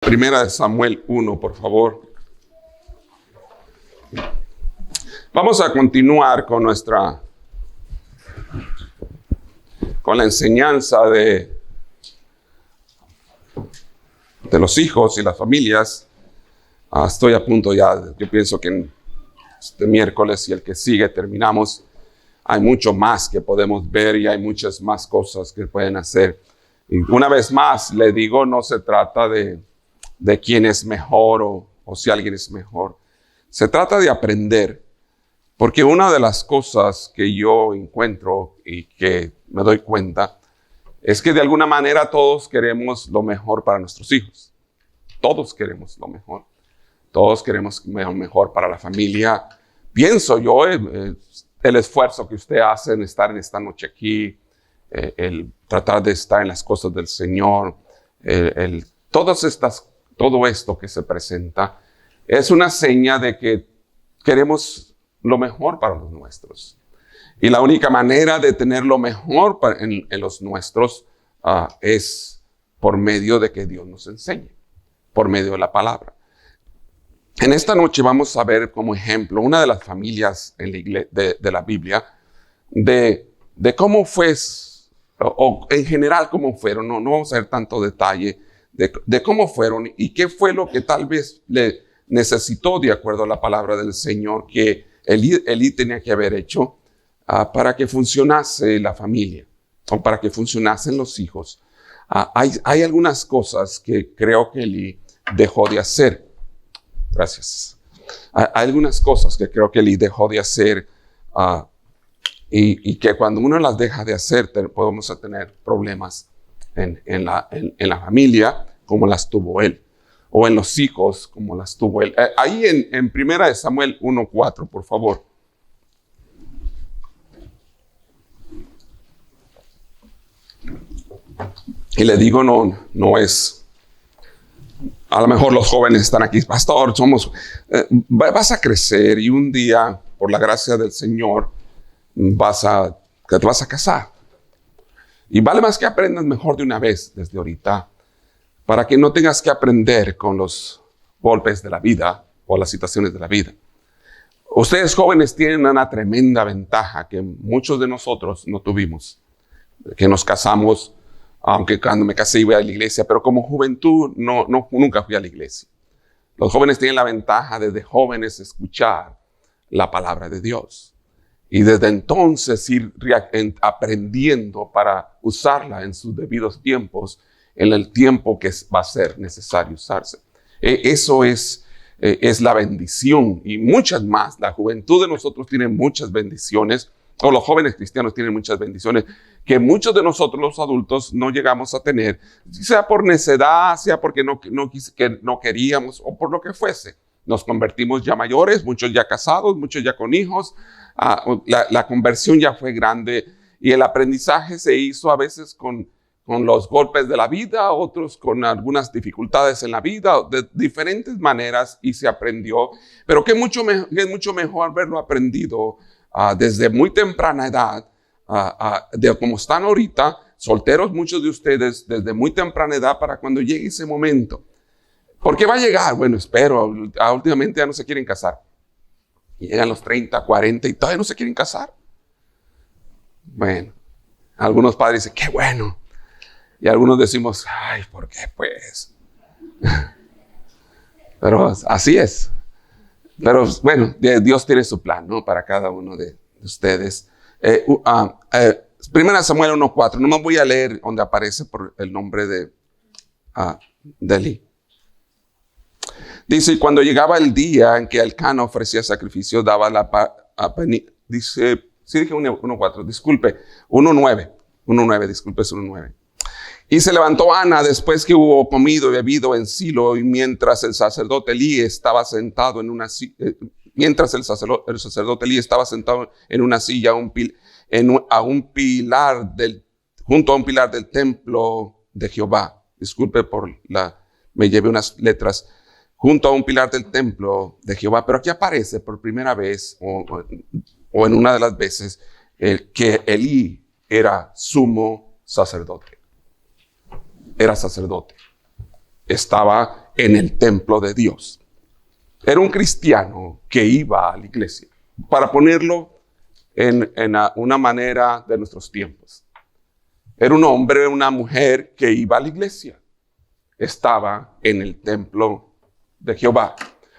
Primera de Samuel 1, por favor. Vamos a continuar con la enseñanza de los hijos y las familias. Estoy a punto ya, yo pienso que este miércoles y el que sigue terminamos. Hay mucho más que podemos ver y hay muchas más cosas que pueden hacer. Y una vez más, le digo, no se trata de quién es mejor o si alguien es mejor. Se trata de aprender, porque una de las cosas que yo encuentro y que me doy cuenta es que de alguna manera todos queremos lo mejor para nuestros hijos. Todos queremos lo mejor. Todos queremos lo mejor para la familia. Pienso yo, el esfuerzo que usted hace en estar en esta noche aquí, el tratar de estar en las cosas del Señor, todo esto que se presenta, es una seña de que queremos lo mejor para los nuestros. Y la única manera de tener lo mejor en los nuestros es por medio de que Dios nos enseñe, por medio de la palabra. En esta noche vamos a ver como ejemplo una de las familias en la iglesia, de la Biblia, de cómo fue, o en general cómo fueron, no vamos a ver tanto detalle, de cómo fueron y qué fue lo que tal vez le necesitó, de acuerdo a la palabra del Señor, que Elí tenía que haber hecho para que funcionase la familia o para que funcionasen los hijos. Hay algunas cosas que creo que Elí dejó de hacer. Gracias. Hay algunas cosas que creo que Elí dejó de hacer y que cuando uno las deja de hacer podemos tener problemas en la familia como las tuvo él, o en los hijos como las tuvo él. Ahí en Primera de Samuel 1:4, por favor. Y le digo, no es, a lo mejor los jóvenes están aquí, pastor, vas a crecer y un día, por la gracia del Señor, te vas a casar. Y vale más que aprendas mejor de una vez desde ahorita, para que no tengas que aprender con los golpes de la vida o las situaciones de la vida. Ustedes jóvenes tienen una tremenda ventaja que muchos de nosotros no tuvimos, que nos casamos, aunque cuando me casé iba a la iglesia, pero como juventud nunca fui a la iglesia. Los jóvenes tienen la ventaja desde jóvenes escuchar la palabra de Dios. Y desde entonces ir aprendiendo para usarla en sus debidos tiempos, en el tiempo que va a ser necesario usarse. Eso es la bendición y muchas más. La juventud de nosotros tiene muchas bendiciones, o los jóvenes cristianos tienen muchas bendiciones que muchos de nosotros los adultos no llegamos a tener, sea por necedad, sea porque no queríamos o por lo que fuese. Nos convertimos ya mayores, muchos ya casados, muchos ya con hijos. La conversión ya fue grande y el aprendizaje se hizo a veces con los golpes de la vida, otros con algunas dificultades en la vida, de diferentes maneras, y se aprendió. Pero que es mucho mejor haberlo aprendido desde muy temprana edad, de como están ahorita, solteros muchos de ustedes, desde muy temprana edad para cuando llegue ese momento. ¿Por qué va a llegar? Bueno, espero. Últimamente ya no se quieren casar. Y llegan los 30, 40 y todavía no se quieren casar. Bueno, algunos padres dicen, qué bueno. Y algunos decimos, ay, ¿por qué pues? Pero así es. Pero bueno, Dios tiene su plan, ¿no? Para cada uno de ustedes. Primera Samuel 1:4. No me voy a leer donde aparece por el nombre de Elí. Dice, y cuando llegaba el día en que Elcana ofrecía sacrificio, daba dice, sí dije 1:4, disculpe, 1:9, disculpe, es 1:9. Y se levantó Ana después que hubo comido y bebido en Silo, y mientras el sacerdote Elí estaba sentado en una silla, junto a un pilar del templo de Jehová. Disculpe me llevé unas letras. Junto a un pilar del templo de Jehová. Pero aquí aparece por primera vez, o en una de las veces, que Elí era sumo sacerdote. Era sacerdote. Estaba en el templo de Dios. Era un cristiano que iba a la iglesia. Para ponerlo en una manera de nuestros tiempos. Era un hombre, una mujer que iba a la iglesia. Estaba en el templo de Jehová.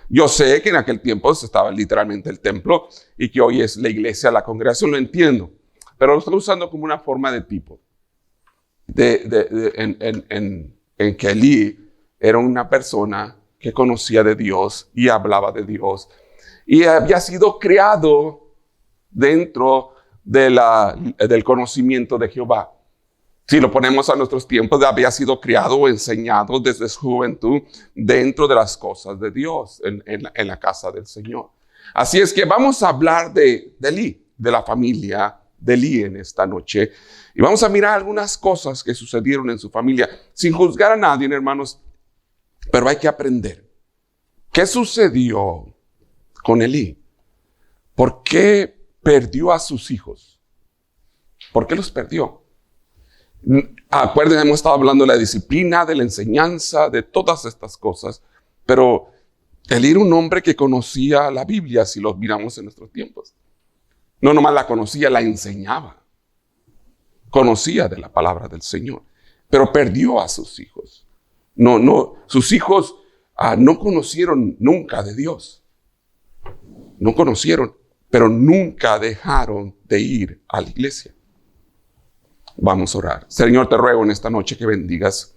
Yo sé que en aquel tiempo estaba literalmente el templo y que hoy es la iglesia, la congregación, lo entiendo. Pero lo estoy usando como una forma de tipo. En que Elí era una persona que conocía de Dios y hablaba de Dios. Y había sido criado dentro del conocimiento de Jehová. Si lo ponemos a nuestros tiempos, había sido criado o enseñado desde su juventud dentro de las cosas de Dios, en la casa del Señor. Así es que vamos a hablar de Elí, de la familia de Elí en esta noche. Y vamos a mirar algunas cosas que sucedieron en su familia, sin juzgar a nadie, hermanos, pero hay que aprender. ¿Qué sucedió con Elí? ¿Por qué perdió a sus hijos? ¿Por qué los perdió? Acuérdense, hemos estado hablando de la disciplina, de la enseñanza, de todas estas cosas, pero Elí era un hombre que conocía la Biblia, si lo miramos en nuestros tiempos. No nomás la conocía, la enseñaba. Conocía de la palabra del Señor, pero perdió a sus hijos. Sus hijos no conocieron nunca de Dios. No conocieron, pero nunca dejaron de ir a la iglesia. Vamos a orar. Señor, te ruego en esta noche que bendigas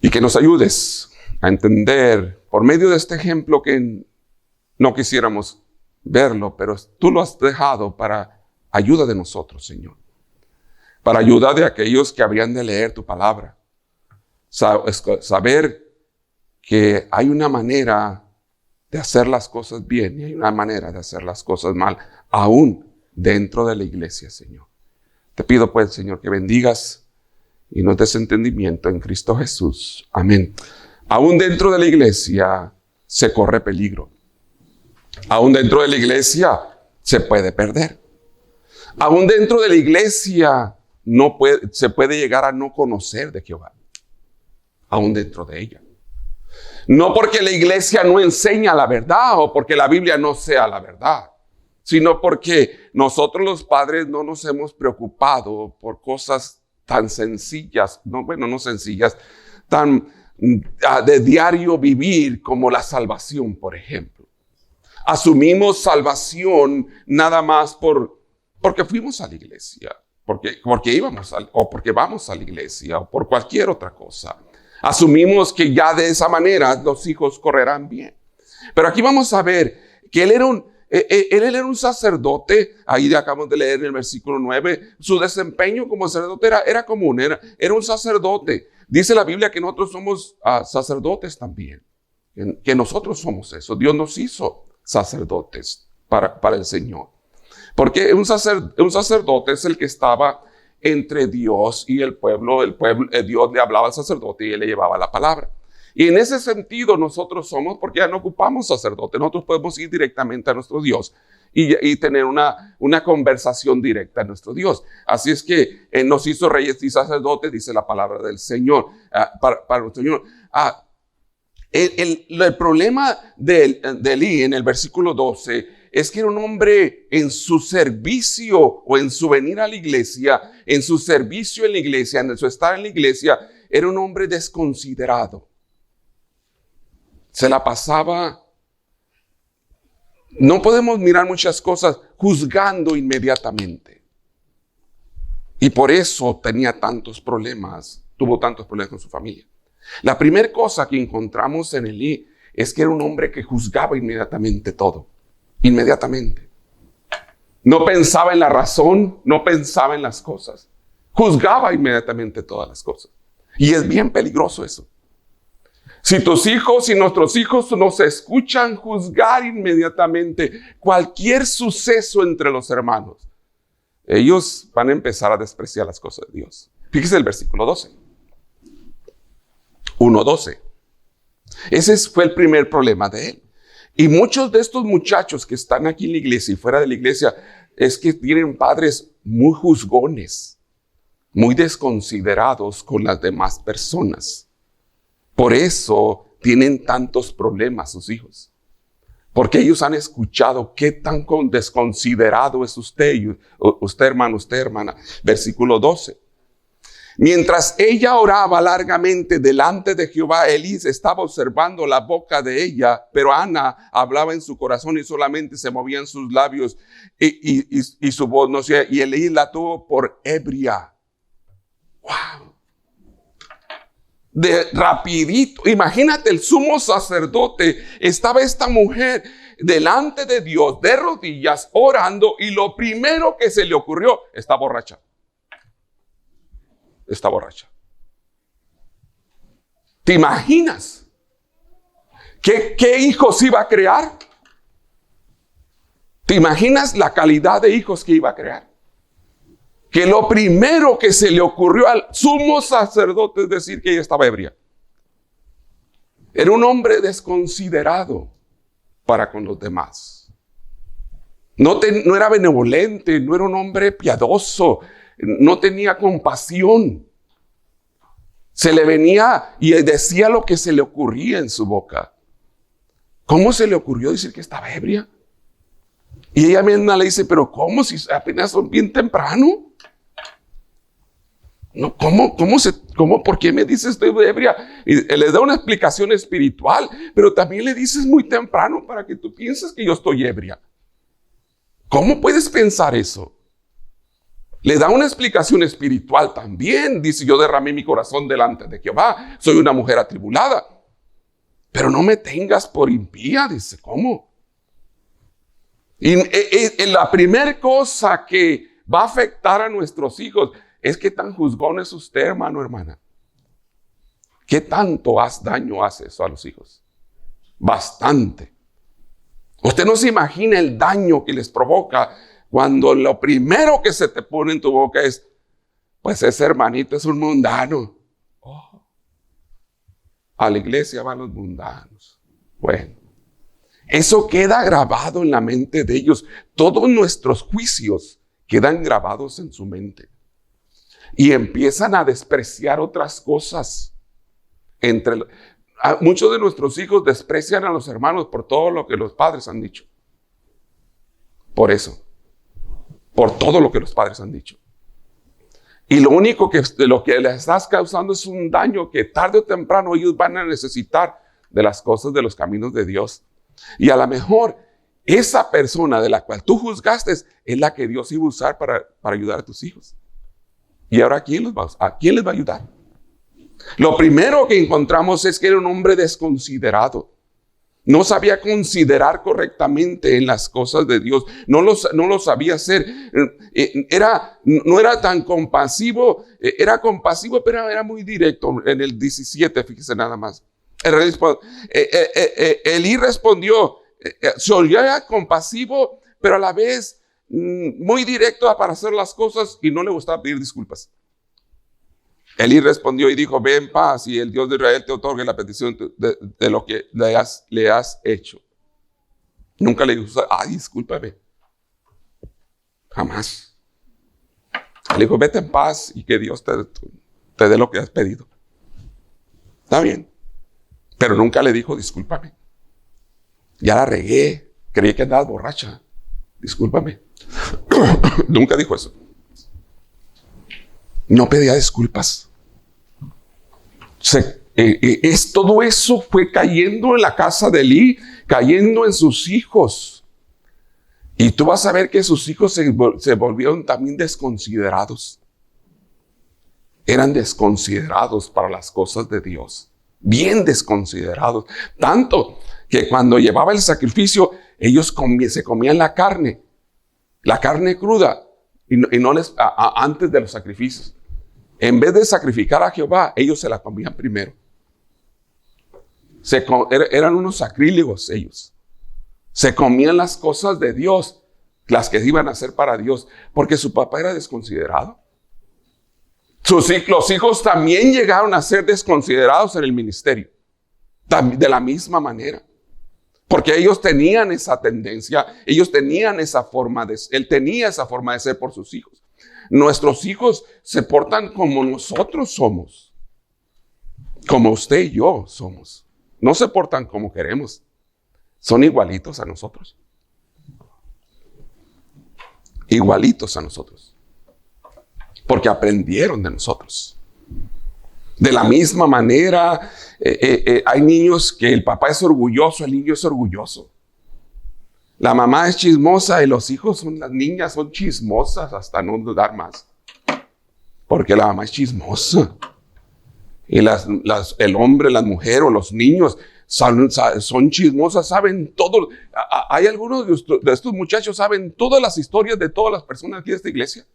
y que nos ayudes a entender por medio de este ejemplo que no quisiéramos verlo, pero tú lo has dejado para ayuda de nosotros, Señor. Para ayuda de aquellos que habrían de leer tu palabra. Saber que hay una manera de hacer las cosas bien y hay una manera de hacer las cosas mal, aún dentro de la iglesia, Señor. Te pido pues, Señor, que bendigas y nos des entendimiento en Cristo Jesús. Amén. Aún dentro de la iglesia se corre peligro. Aún dentro de la iglesia se puede perder. Aún dentro de la iglesia se puede llegar a no conocer de Jehová. Aún dentro de ella. No porque la iglesia no enseña la verdad o porque la Biblia no sea la verdad, sino porque nosotros los padres no nos hemos preocupado por cosas tan sencillas, no sencillas, tan de diario vivir como la salvación, por ejemplo. Asumimos salvación nada más porque fuimos a la iglesia, porque porque vamos a la iglesia o por cualquier otra cosa. Asumimos que ya de esa manera los hijos correrán bien. Pero aquí vamos a ver que él era un sacerdote. Ahí acabamos de leer en el versículo 9. Su desempeño como sacerdote era común, era un sacerdote. Dice la Biblia que nosotros somos sacerdotes también. Que nosotros somos eso. Dios nos hizo sacerdotes para el Señor. Porque un sacerdote es el que estaba entre Dios y el pueblo. Dios le hablaba al sacerdote y él le llevaba la palabra. Y en ese sentido nosotros somos, porque ya no ocupamos sacerdote, nosotros podemos ir directamente a nuestro Dios y tener una conversación directa a nuestro Dios. Así es que nos hizo reyes y sacerdotes, dice la palabra del Señor, para nuestro Señor. El problema de Elí en el versículo 12 es que era un hombre en su servicio o en su venir a la iglesia, en su servicio en la iglesia, en su estar en la iglesia, era un hombre desconsiderado. Se la pasaba, no podemos mirar muchas cosas juzgando inmediatamente. Y por eso tenía tantos problemas, tuvo tantos problemas con su familia. La primera cosa que encontramos en Elí es que era un hombre que juzgaba inmediatamente todo. Inmediatamente. No pensaba en la razón, no pensaba en las cosas. Juzgaba inmediatamente todas las cosas. Y es bien peligroso eso. Si tus hijos y nuestros hijos nos escuchan juzgar inmediatamente cualquier suceso entre los hermanos, ellos van a empezar a despreciar las cosas de Dios. Fíjese el versículo 12. 1:12. Ese fue el primer problema de él. Y muchos de estos muchachos que están aquí en la iglesia y fuera de la iglesia es que tienen padres muy juzgones, muy desconsiderados con las demás personas. Por eso tienen tantos problemas sus hijos. Porque ellos han escuchado qué tan desconsiderado es usted, usted hermano, usted hermana. Versículo 12. Mientras ella oraba largamente delante de Jehová, Elí estaba observando la boca de ella, pero Ana hablaba en su corazón y solamente se movían sus labios y su voz no se oía. Y Elí la tuvo por ebria. ¡Wow! De rapidito, imagínate, el sumo sacerdote, estaba esta mujer delante de Dios de rodillas orando y lo primero que se le ocurrió, está borracha. Está borracha. ¿Te imaginas qué hijos iba a crear? ¿Te imaginas la calidad de hijos que iba a crear? Que lo primero que se le ocurrió al sumo sacerdote es decir que ella estaba ebria. Era un hombre desconsiderado para con los demás. No era benevolente, no era un hombre piadoso, no tenía compasión. Se le venía y decía lo que se le ocurría en su boca. ¿Cómo se le ocurrió decir que estaba ebria? Y ella misma le dice, pero ¿cómo si apenas son bien temprano? No, ¿cómo? ¿Por qué me dices estoy ebria? Y le da una explicación espiritual, pero también le dices muy temprano para que tú pienses que yo estoy ebria. ¿Cómo puedes pensar eso? Le da una explicación espiritual también. Dice, yo derramé mi corazón delante de Jehová. Soy una mujer atribulada. Pero no me tengas por impía. Dice, ¿cómo? Y la primera cosa que va a afectar a nuestros hijos es qué tan juzgón es usted, hermano, hermana. ¿Qué tanto daño hace eso a los hijos? Bastante. Usted no se imagina el daño que les provoca cuando lo primero que se te pone en tu boca es, pues ese hermanito es un mundano. Oh, a la iglesia van los mundanos. Bueno, eso queda grabado en la mente de ellos. Todos nuestros juicios quedan grabados en su mente. Y empiezan a despreciar otras cosas. Muchos de nuestros hijos desprecian a los hermanos por todo lo que los padres han dicho. Por eso. Por todo lo que los padres han dicho. Y lo único que les estás causando es un daño que tarde o temprano ellos van a necesitar de las cosas de los caminos de Dios. Y a lo mejor esa persona de la cual tú juzgaste es la que Dios iba a usar para ayudar a tus hijos. Y ahora, ¿a quién les va a ayudar? Lo primero que encontramos es que era un hombre desconsiderado. No sabía considerar correctamente en las cosas de Dios. No lo sabía hacer. No era tan compasivo. Era compasivo, pero era muy directo. En el 17, fíjese nada más. Elí respondió, se oía compasivo, pero a la vez muy directo para hacer las cosas y no le gustaba pedir disculpas. Elí respondió y dijo, ve en paz y el Dios de Israel te otorgue la petición de lo que le has hecho. Nunca le dijo, discúlpame. Jamás. Le dijo, vete en paz y que Dios te dé lo que has pedido. Está bien. Pero nunca le dijo, discúlpame. Ya la regué. Creí que andabas borracha. Discúlpame. Nunca dijo eso. No pedía disculpas. Todo eso fue cayendo en la casa de Elí, cayendo en sus hijos. Y tú vas a ver que sus hijos se volvieron también desconsiderados. Eran desconsiderados para las cosas de Dios. Bien desconsiderados. Tanto que cuando llevaba el sacrificio, ellos se comían la carne cruda, y no antes de los sacrificios. En vez de sacrificar a Jehová, ellos se la comían primero. Eran unos sacrílegos ellos. Se comían las cosas de Dios, las que iban a hacer para Dios, porque su papá era desconsiderado. Los hijos también llegaron a ser desconsiderados en el ministerio, de la misma manera. Porque ellos tenían esa tendencia, ellos tenían esa forma él tenía esa forma de ser por sus hijos. Nuestros hijos se portan como nosotros somos. como usted y yo somos. No se portan como queremos. Son igualitos a nosotros. Igualitos a nosotros. Porque aprendieron de nosotros. De la misma manera, hay niños que el papá es orgulloso, el niño es orgulloso. La mamá es chismosa y los hijos, las niñas son chismosas hasta no dar más. Porque la mamá es chismosa. Y el hombre, la mujer o los niños son chismosas, saben todo. Hay algunos de estos muchachos saben todas las historias de todas las personas aquí de esta iglesia.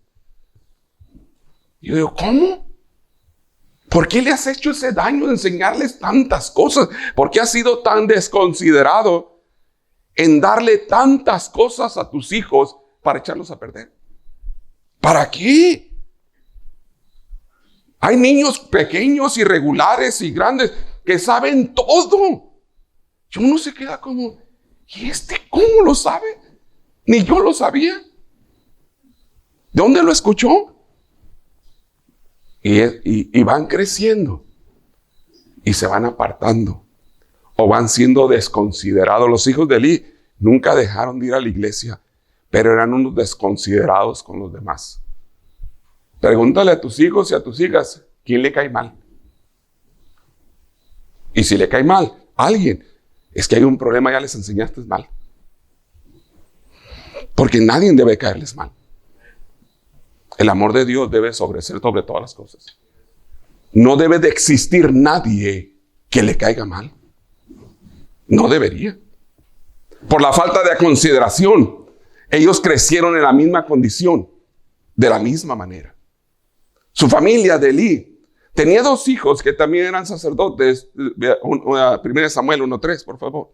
Y yo digo, ¿cómo? ¿Por qué le has hecho ese daño de enseñarles tantas cosas? ¿Por qué has sido tan desconsiderado en darle tantas cosas a tus hijos para echarlos a perder? ¿Para qué? Hay niños pequeños, irregulares y grandes que saben todo. Y uno se queda como, ¿y cómo lo sabe? Ni yo lo sabía. ¿De dónde lo escuchó? Y van creciendo y se van apartando o van siendo desconsiderados. Los hijos de Eli nunca dejaron de ir a la iglesia, pero eran unos desconsiderados con los demás. Pregúntale a tus hijos y a tus hijas, ¿quién le cae mal? Y si le cae mal a alguien, es que hay un problema, ya les enseñaste mal. Porque nadie debe caerles mal. El amor de Dios debe sobreser sobre todas las cosas. No debe de existir nadie que le caiga mal. No debería. Por la falta de consideración, ellos crecieron en la misma condición, de la misma manera. Su familia de Eli tenía 2 hijos que también eran sacerdotes. 1 Samuel 1:3, por favor.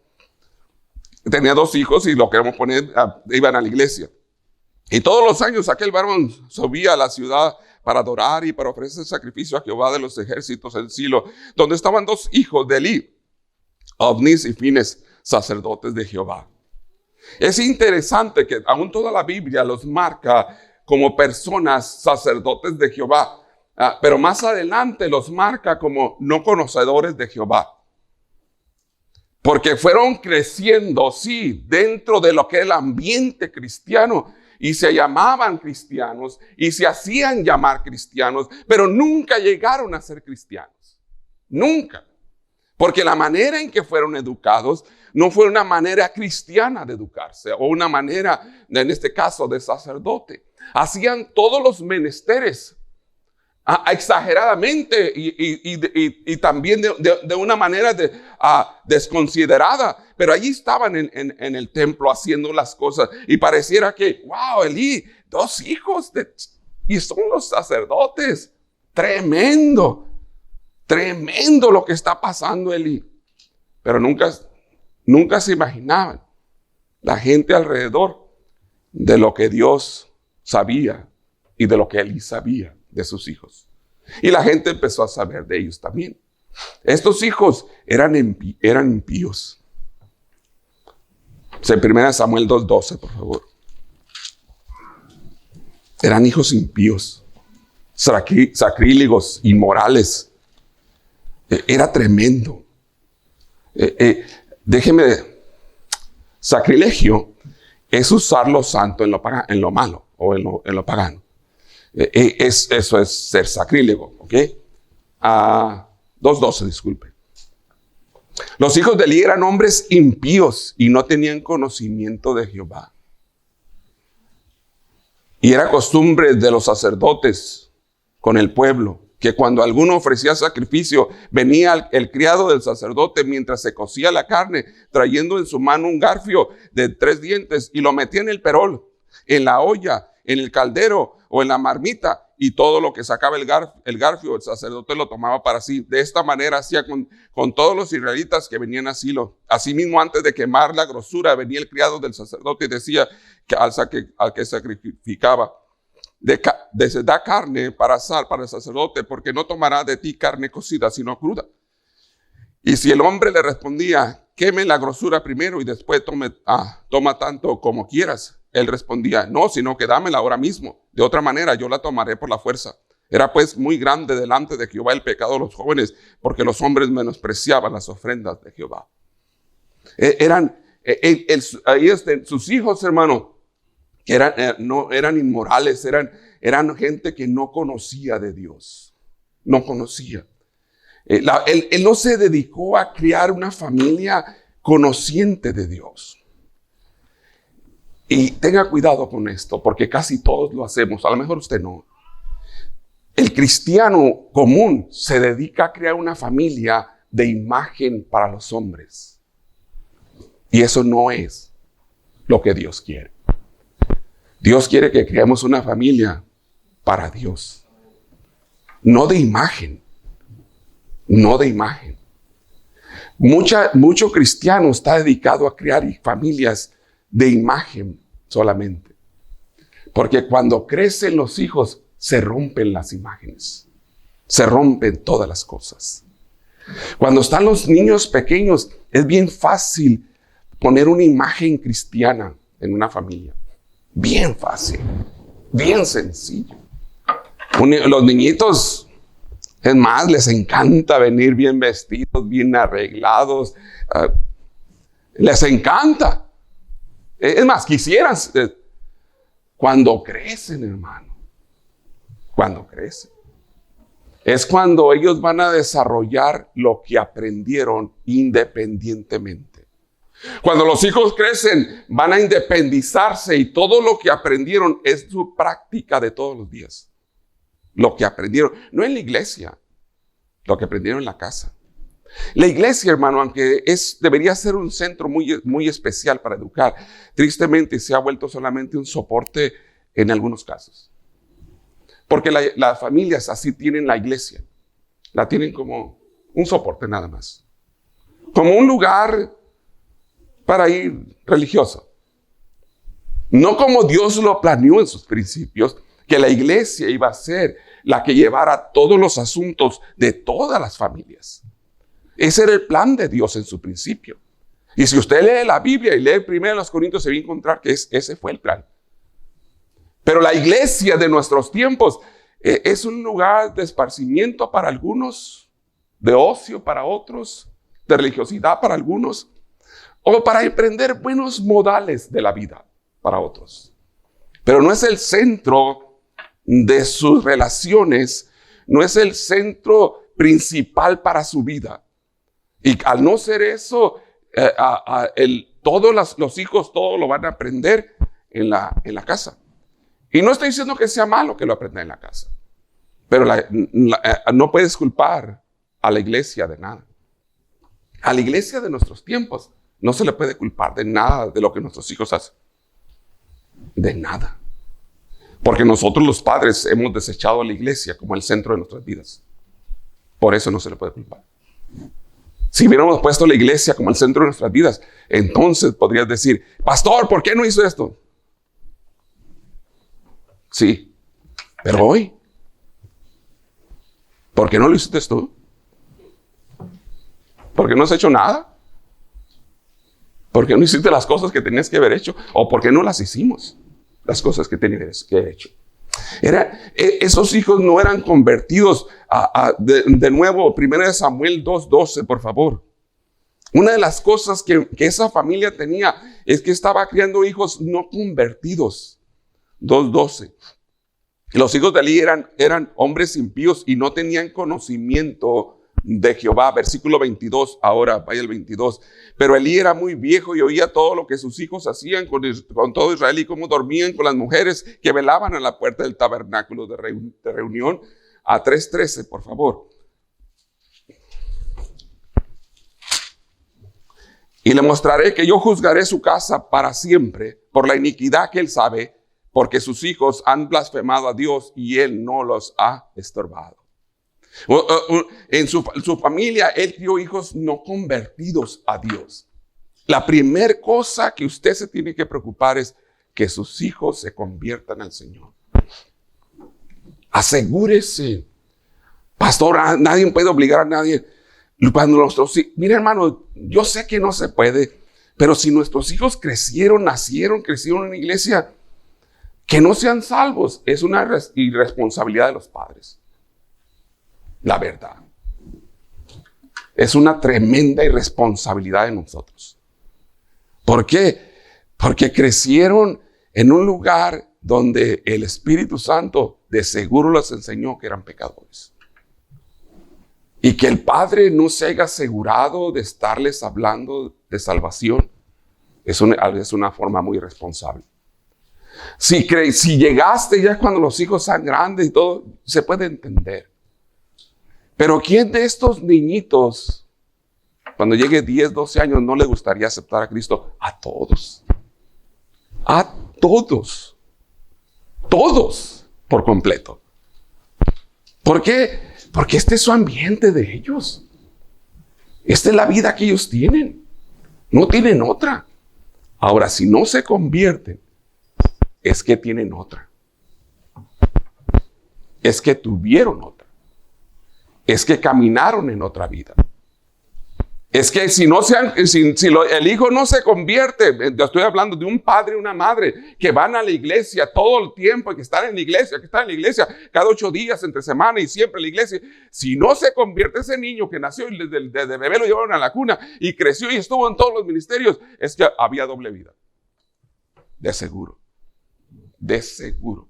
Tenía 2 hijos y lo queremos poner, iban a la iglesia. Y todos los años aquel varón subía a la ciudad para adorar y para ofrecer sacrificio a Jehová de los ejércitos en Silo, donde estaban 2 hijos de Eli, Ofnis y Fines, sacerdotes de Jehová. Es interesante que aún toda la Biblia los marca como personas sacerdotes de Jehová, pero más adelante los marca como no conocedores de Jehová. Porque fueron creciendo, sí, dentro de lo que es el ambiente cristiano, y se llamaban cristianos y se hacían llamar cristianos, pero nunca llegaron a ser cristianos. Nunca. Porque la manera en que fueron educados no fue una manera cristiana de educarse o una manera, en este caso, de sacerdote. Hacían todos los menesteres exageradamente y también de una manera desconsiderada, pero allí estaban en el templo haciendo las cosas y pareciera que, wow, Eli, 2 hijos y son los sacerdotes. Tremendo lo que está pasando, Eli. Pero nunca se imaginaban la gente alrededor de lo que Dios sabía y de lo que Eli sabía de sus hijos. Y la gente empezó a saber de ellos también. Estos hijos eran impíos. En 1 Samuel 2:12, por favor. Eran hijos impíos, sacrílegos, inmorales. Era tremendo. Sacrilegio es usar lo santo en lo malo o en lo pagano. Eso es ser sacrílego, ¿ok? 2:12, disculpe. Los hijos de Eli eran hombres impíos y no tenían conocimiento de Jehová. Y era costumbre de los sacerdotes con el pueblo que cuando alguno ofrecía sacrificio, venía el criado del sacerdote mientras se cocía la carne, trayendo en su mano un garfio de 3 dientes y lo metía en el perol, en la olla, en el caldero o en la marmita, y todo lo que sacaba el garfio, el sacerdote lo tomaba para sí. De esta manera hacía con todos los israelitas que venían a Silo. Asimismo, antes de quemar la grosura, venía el criado del sacerdote y decía que al que sacrificaba: da carne para asar para el sacerdote, porque no tomará de ti carne cocida, sino cruda. Y si el hombre le respondía: queme la grosura primero y después toma tanto como quieras, él respondía: no, sino que dámela ahora mismo. De otra manera yo la tomaré por la fuerza. Era pues muy grande delante de Jehová el pecado de los jóvenes, porque los hombres menospreciaban las ofrendas de Jehová. Sus hijos, hermano, que no eran inmorales, eran gente que no conocía de Dios. No conocía. Él no se dedicó a criar una familia conociente de Dios. Y tenga cuidado con esto, porque casi todos lo hacemos. A lo mejor usted no. El cristiano común se dedica a crear una familia de imagen para los hombres. Y eso no es lo que Dios quiere. Dios quiere que creemos una familia para Dios. No de imagen. No de imagen. Mucho cristiano está dedicado a crear familias de imagen solamente. Porque cuando crecen los hijos, se rompen las imágenes. Se rompen todas las cosas. Cuando están los niños pequeños, es bien fácil poner una imagen cristiana en una familia. Bien fácil. Bien sencillo. Los niñitos, es más, les encanta venir bien vestidos, bien arreglados. Les encanta. Es más, quisieran. Cuando crecen, hermano. Cuando crecen. Es cuando ellos van a desarrollar lo que aprendieron independientemente. Cuando los hijos crecen, van a independizarse y todo lo que aprendieron es su práctica de todos los días. Lo que aprendieron, no en la iglesia, lo que aprendieron en la casa. La iglesia, hermano, aunque debería ser un centro muy, muy especial para educar, tristemente se ha vuelto solamente un soporte en algunos casos. Porque las familias así tienen la iglesia. La tienen como un soporte nada más. Como un lugar para ir religioso. No como Dios lo planeó en sus principios, que la iglesia iba a ser la que llevara todos los asuntos de todas las familias. Ese era el plan de Dios en su principio. Y si usted lee la Biblia y lee 1 Corintios, se va a encontrar que ese fue el plan. Pero la iglesia de nuestros tiempos es un lugar de esparcimiento para algunos, de ocio para otros, de religiosidad para algunos, o para emprender buenos modales de la vida para otros. Pero no es el centro de sus relaciones, no es el centro principal para su vida. Y al no ser eso, todos los hijos, todo lo van a aprender en la casa. Y no estoy diciendo que sea malo que lo aprendan en la casa. Pero no puedes culpar a la iglesia de nada. A la iglesia de nuestros tiempos no se le puede culpar de nada de lo que nuestros hijos hacen. De nada. Porque nosotros los padres hemos desechado a la iglesia como el centro de nuestras vidas. Por eso no se le puede culpar. Si hubiéramos puesto la iglesia como el centro de nuestras vidas, entonces podrías decir, pastor, ¿por qué no hizo esto? Sí, pero hoy, ¿por qué no lo hiciste tú? ¿Por qué no has hecho nada? ¿Por qué no hiciste las cosas que tenías que haber hecho? ¿O por qué no las hicimos? Las cosas que tenías que haber hecho. Esos hijos no eran convertidos de nuevo, 1 Samuel 2:12, por favor. Una de las cosas que esa familia tenía es que estaba criando hijos no convertidos. 2:12. Los hijos de Elí eran hombres impíos y no tenían conocimiento de Jehová. Versículo 22, ahora vaya el 22. Pero Elí era muy viejo y oía todo lo que sus hijos hacían con todo Israel y cómo dormían con las mujeres que velaban a la puerta del tabernáculo de reunión. A 3:13, por favor. Y le mostraré que yo juzgaré su casa para siempre por la iniquidad que él sabe, porque sus hijos han blasfemado a Dios y él no los ha estorbado. En su familia, él crió hijos no convertidos a Dios. La primera cosa que usted se tiene que preocupar es que sus hijos se conviertan al Señor. Asegúrese. Pastor, nadie puede obligar a nadie. Mira, hermano, yo sé que no se puede, pero si nuestros hijos crecieron en la iglesia, Que no sean salvos es una irresponsabilidad de los padres. La verdad. Es una tremenda irresponsabilidad de nosotros. ¿Por qué? Porque crecieron en un lugar donde el Espíritu Santo de seguro les enseñó que eran pecadores. Y que el Padre no se haya asegurado de estarles hablando de salvación es una forma muy irresponsable. Si llegaste ya cuando los hijos sean grandes y todo, se puede entender. Pero ¿quién de estos niñitos, cuando llegue 10, 12 años, no le gustaría aceptar a Cristo? A todos. A todos. Todos por completo. ¿Por qué? Porque este es su ambiente de ellos. Esta es la vida que ellos tienen. No tienen otra. Ahora, si no se convierten, es que tienen otra. Es que tuvieron otra. Es que caminaron en otra vida. Es que si el hijo no se convierte, yo estoy hablando de un padre y una madre que van a la iglesia todo el tiempo y que están en la iglesia, cada 8 días entre semana y siempre en la iglesia. Si no se convierte ese niño que nació y desde bebé lo llevaron a la cuna y creció y estuvo en todos los ministerios, es que había doble vida. De seguro. De seguro.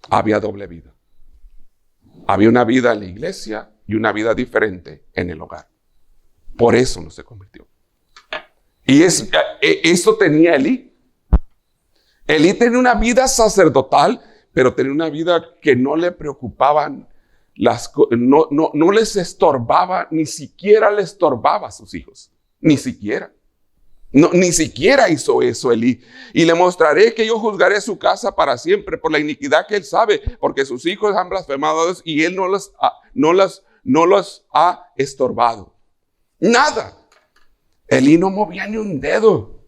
Había doble vida. Había una vida en la iglesia y una vida diferente en el hogar. Por eso no se convirtió. Y eso tenía Elí. Elí tenía una vida sacerdotal, pero tenía una vida que no le preocupaban, no les estorbaba, ni siquiera le estorbaba a sus hijos. Ni siquiera. No, ni siquiera hizo eso Elí. Y le mostraré que yo juzgaré su casa para siempre por la iniquidad que él sabe, porque sus hijos han blasfemado a Dios y él no los ha estorbado. Nada. Elí no movía ni un dedo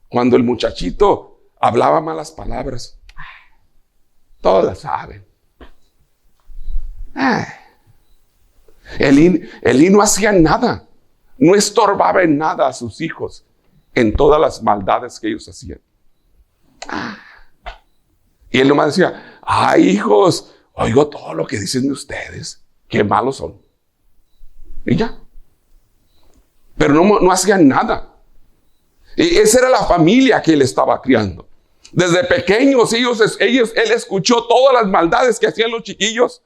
cuando el muchachito hablaba malas palabras. Todos las saben. Elí no hacía nada. No estorbaba en nada a sus hijos en todas las maldades que ellos hacían. Y él nomás decía, ay hijos, oigo todo lo que dicen de ustedes, qué malos son. Y ya. Pero no hacían nada. Y esa era la familia que él estaba criando. Desde pequeños él escuchó todas las maldades que hacían los chiquillos.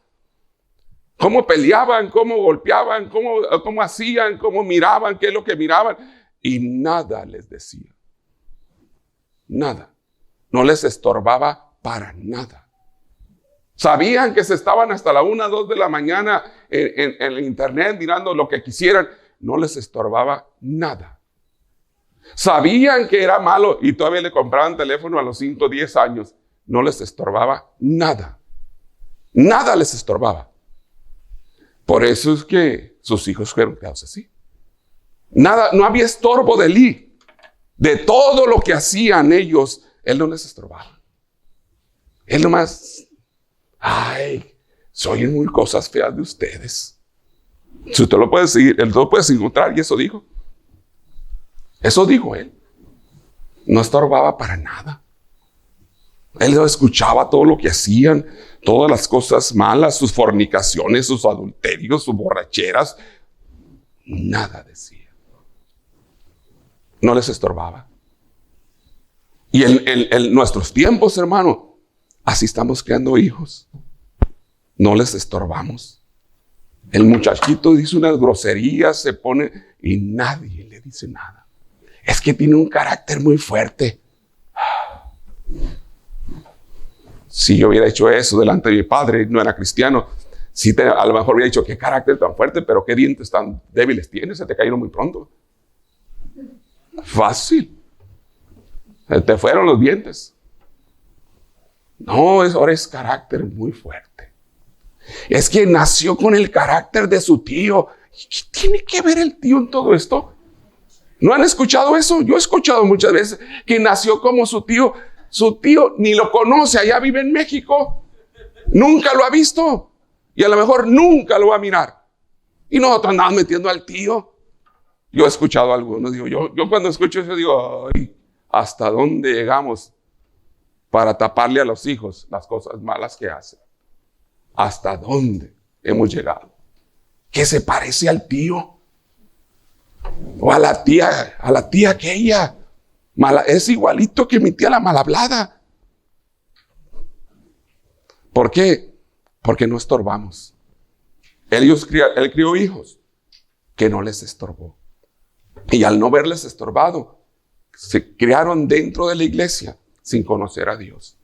Cómo peleaban, cómo golpeaban, cómo hacían, cómo miraban, qué es lo que miraban. Y nada les decía. Nada. No les estorbaba para nada. Sabían que se estaban hasta la 1, 2 de la mañana en el internet mirando lo que quisieran. No les estorbaba nada. Sabían que era malo y todavía le compraban teléfono a los 5, 10 años. No les estorbaba nada. Nada les estorbaba. Por eso es que sus hijos fueron criados así. Nada, no había estorbo de Elí. De todo lo que hacían ellos, él no les estorbaba. Él nomás, ay, soy muy cosas feas de ustedes. Si usted lo puede seguir, él lo puede encontrar y eso dijo. Eso dijo él. No estorbaba para nada. Él escuchaba todo lo que hacían, todas las cosas malas, sus fornicaciones, sus adulterios, sus borracheras. Nada decía. No les estorbaba. Y en nuestros tiempos, hermano, así estamos creando hijos. No les estorbamos. El muchachito dice unas groserías, se pone y nadie le dice nada. Es que tiene un carácter muy fuerte. Si yo hubiera hecho eso delante de mi padre, no era cristiano, a lo mejor hubiera dicho, qué carácter tan fuerte, pero qué dientes tan débiles tienes, se te cayeron muy pronto. Fácil. Se te fueron los dientes. No, ahora es carácter muy fuerte. Es que nació con el carácter de su tío. ¿Qué tiene que ver el tío en todo esto? ¿No han escuchado eso? Yo he escuchado muchas veces que nació como su tío. Su tío ni lo conoce, allá vive en México. Nunca lo ha visto. Y a lo mejor nunca lo va a mirar. Y nosotros andamos metiendo al tío. Yo he escuchado a algunos, digo, yo cuando escucho eso digo, ay, ¿hasta dónde llegamos para taparle a los hijos las cosas malas que hacen. ¿Hasta dónde hemos llegado? Que se parece al tío o a la tía aquella. Es igualito que mi tía la mal hablada. ¿Por qué? Porque no estorbamos. Él crió hijos que no les estorbó. Y al no verles estorbado, se criaron dentro de la iglesia sin conocer a Dios.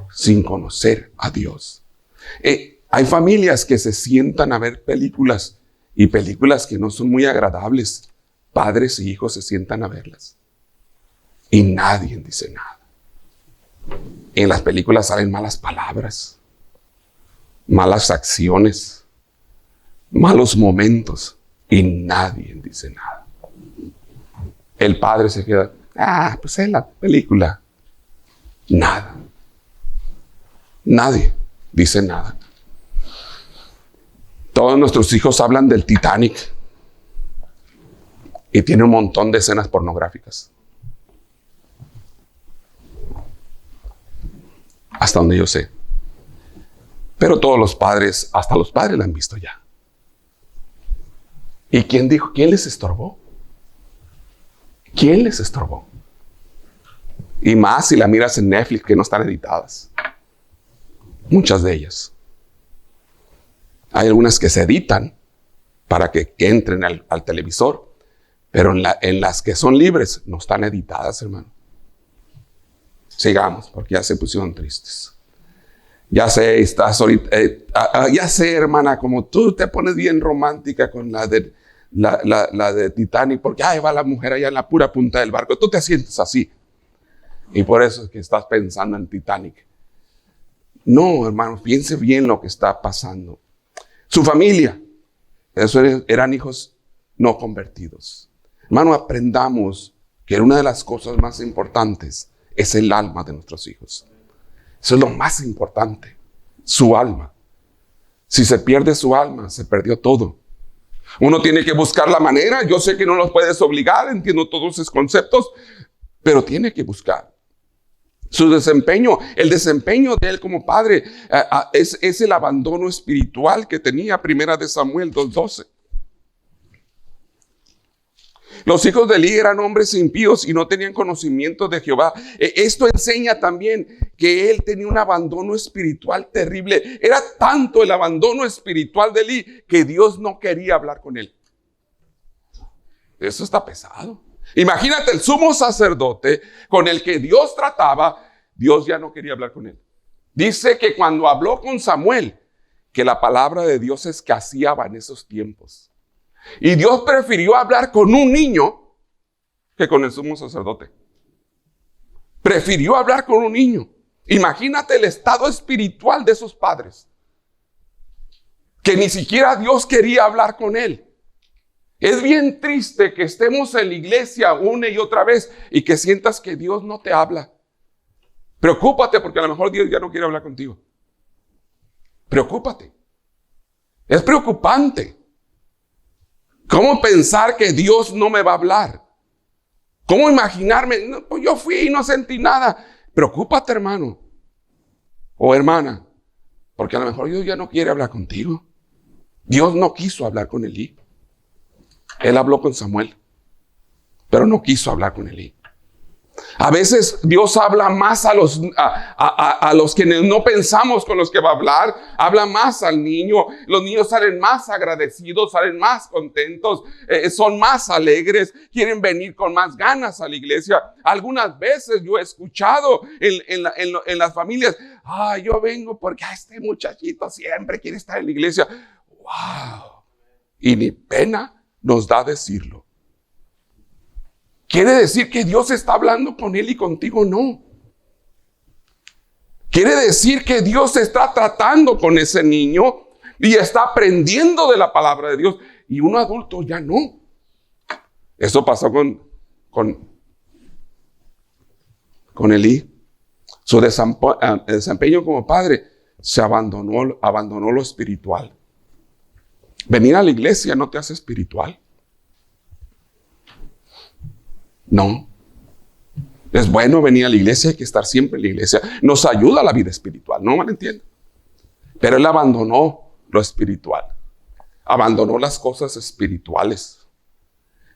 Sin conocer a Dios. Hay familias que se sientan a ver películas y películas que no son muy agradables. Padres y hijos se sientan a verlas. Y nadie dice nada. En las películas salen malas palabras, malas acciones, malos momentos y nadie dice nada. El padre se queda, pues es la película. Nada. Nadie dice nada. Todos nuestros hijos hablan del Titanic y tiene un montón de escenas pornográficas. Hasta donde yo sé. Pero todos los padres, hasta los padres la han visto ya. ¿Y quién dijo? ¿Quién les estorbó? ¿Quién les estorbó? Y más si la miras en Netflix, que no están editadas. Muchas de ellas. Hay algunas que se editan para que entren al televisor, pero en las que son libres no están editadas, hermano. Sigamos, porque ya se pusieron tristes. Ya sé, estás ahorita, ya sé, hermana, como tú te pones bien romántica con la de Titanic, porque ahí va la mujer allá en la pura punta del barco. Tú te sientes así. Y por eso es que estás pensando en Titanic. No, hermano, piense bien lo que está pasando. Su familia, eran hijos no convertidos. Hermano, aprendamos que una de las cosas más importantes es el alma de nuestros hijos. Eso es lo más importante, su alma. Si se pierde su alma, se perdió todo. Uno tiene que buscar la manera. Yo sé que no los puedes obligar, entiendo todos esos conceptos, pero tiene que buscar. Su desempeño, el desempeño de él como padre, es el abandono espiritual que tenía. Primera de Samuel 2:12. Los hijos de Elí eran hombres impíos y no tenían conocimiento de Jehová. Esto enseña también que él tenía un abandono espiritual terrible. Era tanto el abandono espiritual de Elí que Dios no quería hablar con él. Eso está pesado. Imagínate el sumo sacerdote con el que Dios trataba, Dios ya no quería hablar con él. Dice que cuando habló con Samuel, que la palabra de Dios escaseaba en esos tiempos. Y Dios prefirió hablar con un niño que con el sumo sacerdote. Prefirió hablar con un niño. Imagínate el estado espiritual de esos padres. Que ni siquiera Dios quería hablar con él. Es bien triste que estemos en la iglesia una y otra vez y que sientas que Dios no te habla. Preocúpate porque a lo mejor Dios ya no quiere hablar contigo. Preocúpate. Es preocupante. ¿Cómo pensar que Dios no me va a hablar? ¿Cómo imaginarme? No, pues yo fui y no sentí nada. Preocúpate, hermano o hermana, porque a lo mejor Dios ya no quiere hablar contigo. Dios no quiso hablar con Elí. Él habló con Samuel, pero no quiso hablar con Elí. A veces Dios habla más a los que no pensamos con los que va a hablar. Habla más al niño. Los niños salen más agradecidos, salen más contentos, son más alegres, quieren venir con más ganas a la iglesia. Algunas veces yo he escuchado en las familias, yo vengo porque este muchachito siempre quiere estar en la iglesia. ¡Wow! Y ni pena nos da decirlo. ¿Quiere decir que Dios está hablando con él y contigo? No. Quiere decir que Dios está tratando con ese niño y está aprendiendo de la palabra de Dios. Y un adulto ya no. Eso pasó con Elí. Su desempeño como padre se abandonó lo espiritual. Venir a la iglesia no te hace espiritual. No. Es bueno venir a la iglesia, hay que estar siempre en la iglesia. Nos ayuda a la vida espiritual, no malentiendan. Pero él abandonó lo espiritual. Abandonó las cosas espirituales.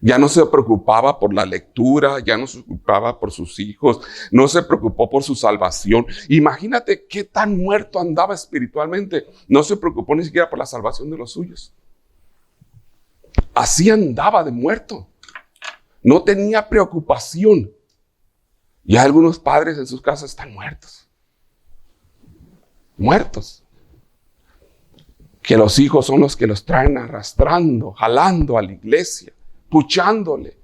Ya no se preocupaba por la lectura, ya no se preocupaba por sus hijos, no se preocupó por su salvación. Imagínate qué tan muerto andaba espiritualmente. No se preocupó ni siquiera por la salvación de los suyos. Así andaba de muerto. No tenía preocupación. Y algunos padres en sus casas están muertos. Muertos. Que los hijos son los que los traen arrastrando, jalando a la iglesia, puchándole,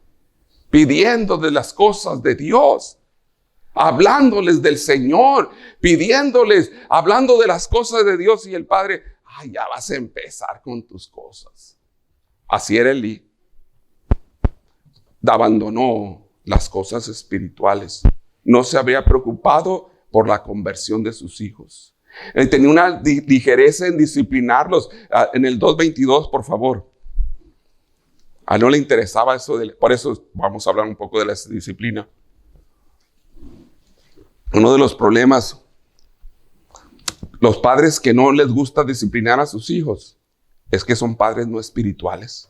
pidiendo de las cosas de Dios, hablándoles del Señor, pidiéndoles, hablando de las cosas de Dios, y el padre, ay, ya vas a empezar con tus cosas. Así era Elí. Abandonó las cosas espirituales. No se había preocupado por la conversión de sus hijos. Tenía una ligereza en disciplinarlos. En el 2:22, por favor. No le interesaba eso. Por eso vamos a hablar un poco de la disciplina. Uno de los problemas, los padres que no les gusta disciplinar a sus hijos, es que son padres no espirituales.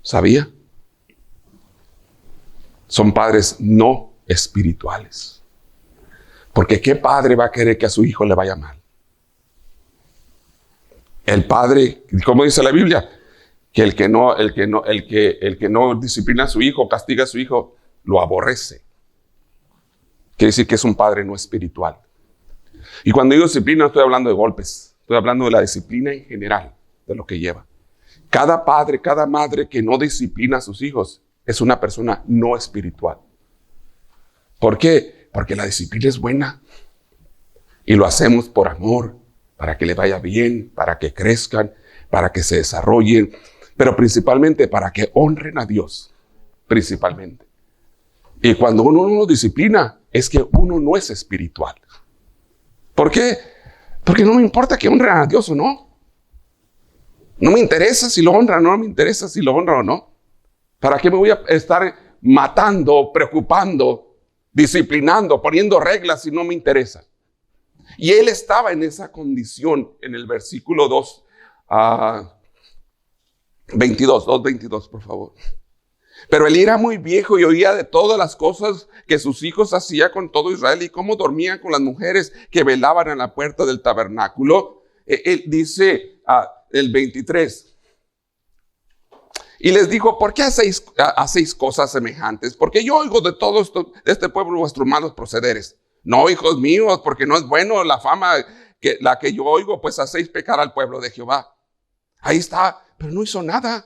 ¿Sabía? Son padres no espirituales. Porque ¿qué padre va a querer que a su hijo le vaya mal? El padre, como dice la Biblia, que el que no disciplina a su hijo, castiga a su hijo, lo aborrece. Quiere decir que es un padre no espiritual. Y cuando digo disciplina, no estoy hablando de golpes, estoy hablando de la disciplina en general, de lo que lleva. Cada padre, cada madre que no disciplina a sus hijos es una persona no espiritual. ¿Por qué? Porque la disciplina es buena y lo hacemos por amor, para que le vaya bien, para que crezcan, para que se desarrollen, pero principalmente para que honren a Dios, principalmente. Y cuando uno no lo disciplina, es que uno no es espiritual. ¿Por qué? Porque no me importa que honren a Dios o no. No me interesa si lo honran, no me interesa si lo honran o no. ¿Para qué me voy a estar matando, preocupando, disciplinando, poniendo reglas si no me interesa? Y él estaba en esa condición en el versículo 2:22, por favor. Pero él era muy viejo y oía de todas las cosas que sus hijos hacían con todo Israel y cómo dormían con las mujeres que velaban en la puerta del tabernáculo. Él dice el 23. Y les dijo, ¿por qué hacéis cosas semejantes? Porque yo oigo de todo esto, de este pueblo vuestros malos procederes. No, hijos míos, porque no es bueno la fama la que yo oigo, pues hacéis pecar al pueblo de Jehová. Ahí está, pero no hizo nada.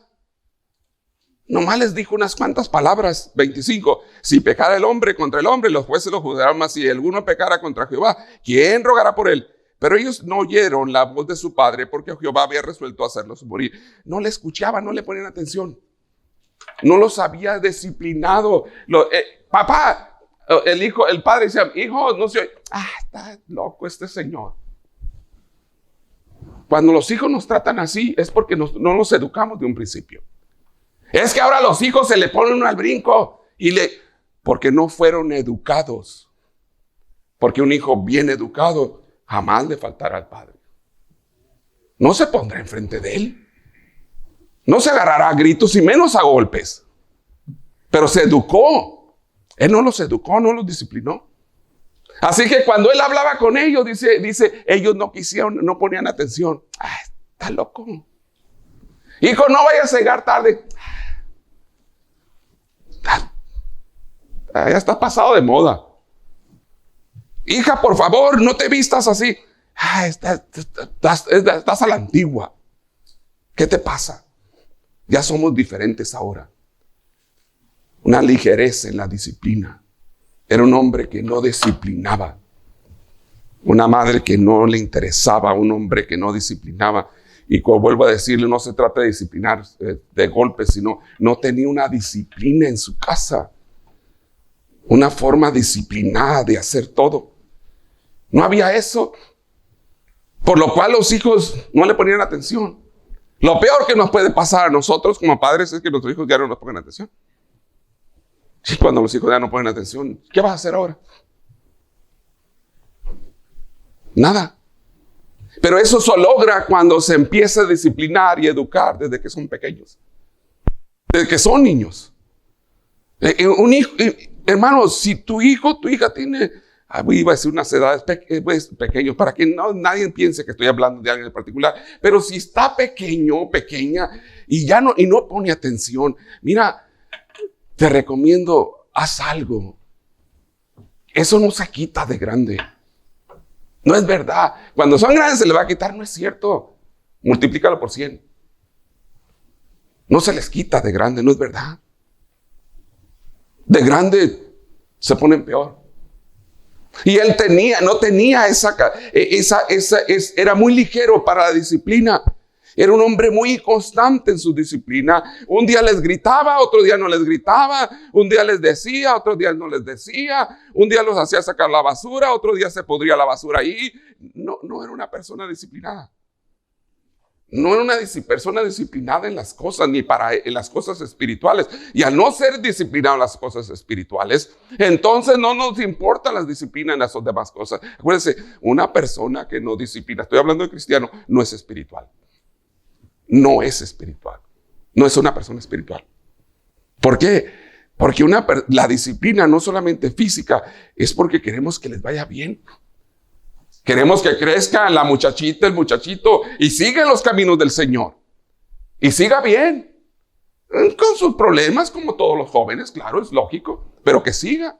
Nomás les dijo unas cuantas palabras. 25. Si pecara el hombre contra el hombre, los jueces lo juzgarán, mas si alguno pecara contra Jehová, ¿quién rogará por él? Pero ellos no oyeron la voz de su padre porque Jehová había resuelto hacerlos morir. No le escuchaban, no le ponían atención. No los había disciplinado. Papá, el padre decía, hijo, no se oye. Está loco este señor. Cuando los hijos nos tratan así es porque no nos educamos de un principio. Es que ahora los hijos se le ponen al brinco porque no fueron educados. Porque un hijo bien educado jamás le faltará al padre. No se pondrá enfrente de él. No se agarrará a gritos y menos a golpes. Pero se educó. Él no los educó, no los disciplinó. Así que cuando él hablaba con ellos, dice, ellos no quisieron, no ponían atención. Está loco. Hijo, no vayas a llegar tarde. Ya está pasado de moda. Hija, por favor, no te vistas así. Estás a la antigua. ¿Qué te pasa? Ya somos diferentes ahora. Una ligereza en la disciplina. Era un hombre que no disciplinaba. Una madre que no le interesaba. Un hombre que no disciplinaba. Y como vuelvo a decirle, no se trata de disciplinar de golpes, sino no tenía una disciplina en su casa. Una forma disciplinada de hacer todo. No había eso. Por lo cual los hijos no le ponían atención. Lo peor que nos puede pasar a nosotros como padres es que nuestros hijos ya no nos pongan atención. Y cuando los hijos ya no ponen atención, ¿qué vas a hacer ahora? Nada. Pero eso se logra cuando se empieza a disciplinar y educar desde que son pequeños. Desde que son niños. Un hijo, hermano, si tu hijo, tu hija tiene, iba a decir unas edades pequeñas, para que nadie piense que estoy hablando de alguien en particular, pero si está pequeño, pequeña, y no pone atención, mira, te recomiendo, haz algo. Eso no se quita de grande. No es verdad. Cuando son grandes se le va a quitar, no es cierto. Multiplícalo por 100. No se les quita de grande, no es verdad. De grande se ponen peor. Y él no tenía era muy ligero para la disciplina. Era un hombre muy constante en su disciplina. Un día les gritaba, otro día no les gritaba. Un día les decía, otro día no les decía. Un día los hacía sacar la basura, otro día se podría la basura ahí. No era una persona disciplinada. No era una persona disciplinada en las cosas, ni en las cosas espirituales. Y al no ser disciplinado en las cosas espirituales, entonces no nos importan las disciplinas en las demás cosas. Acuérdense, una persona que no disciplina, estoy hablando de cristiano, no es espiritual. No es espiritual. No es una persona espiritual. ¿Por qué? Porque la disciplina no solamente física, es porque queremos que les vaya bien. Queremos que crezca la muchachita, el muchachito, y siga en los caminos del Señor. Y siga bien. Con sus problemas, como todos los jóvenes, claro, es lógico. Pero que siga.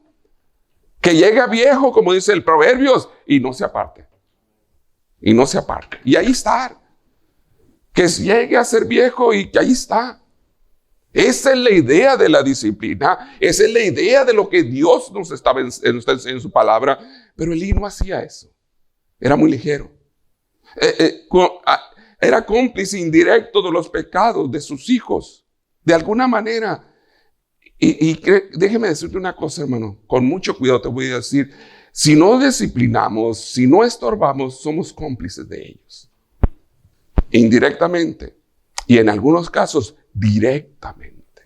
Que llegue a viejo, como dice el Proverbios, y no se aparte. Y no se aparte. Y ahí está. Que llegue a ser viejo y que ahí está. Esa es la idea de la disciplina. Esa es la idea de lo que Dios nos está enseñando en su palabra. Pero Elí no hacía eso. Era muy ligero. Era cómplice indirecto de los pecados de sus hijos. De alguna manera. Y déjeme decirte una cosa, hermano. Con mucho cuidado te voy a decir. Si no disciplinamos, si no estorbamos, somos cómplices de ellos. Indirectamente. Y en algunos casos, directamente.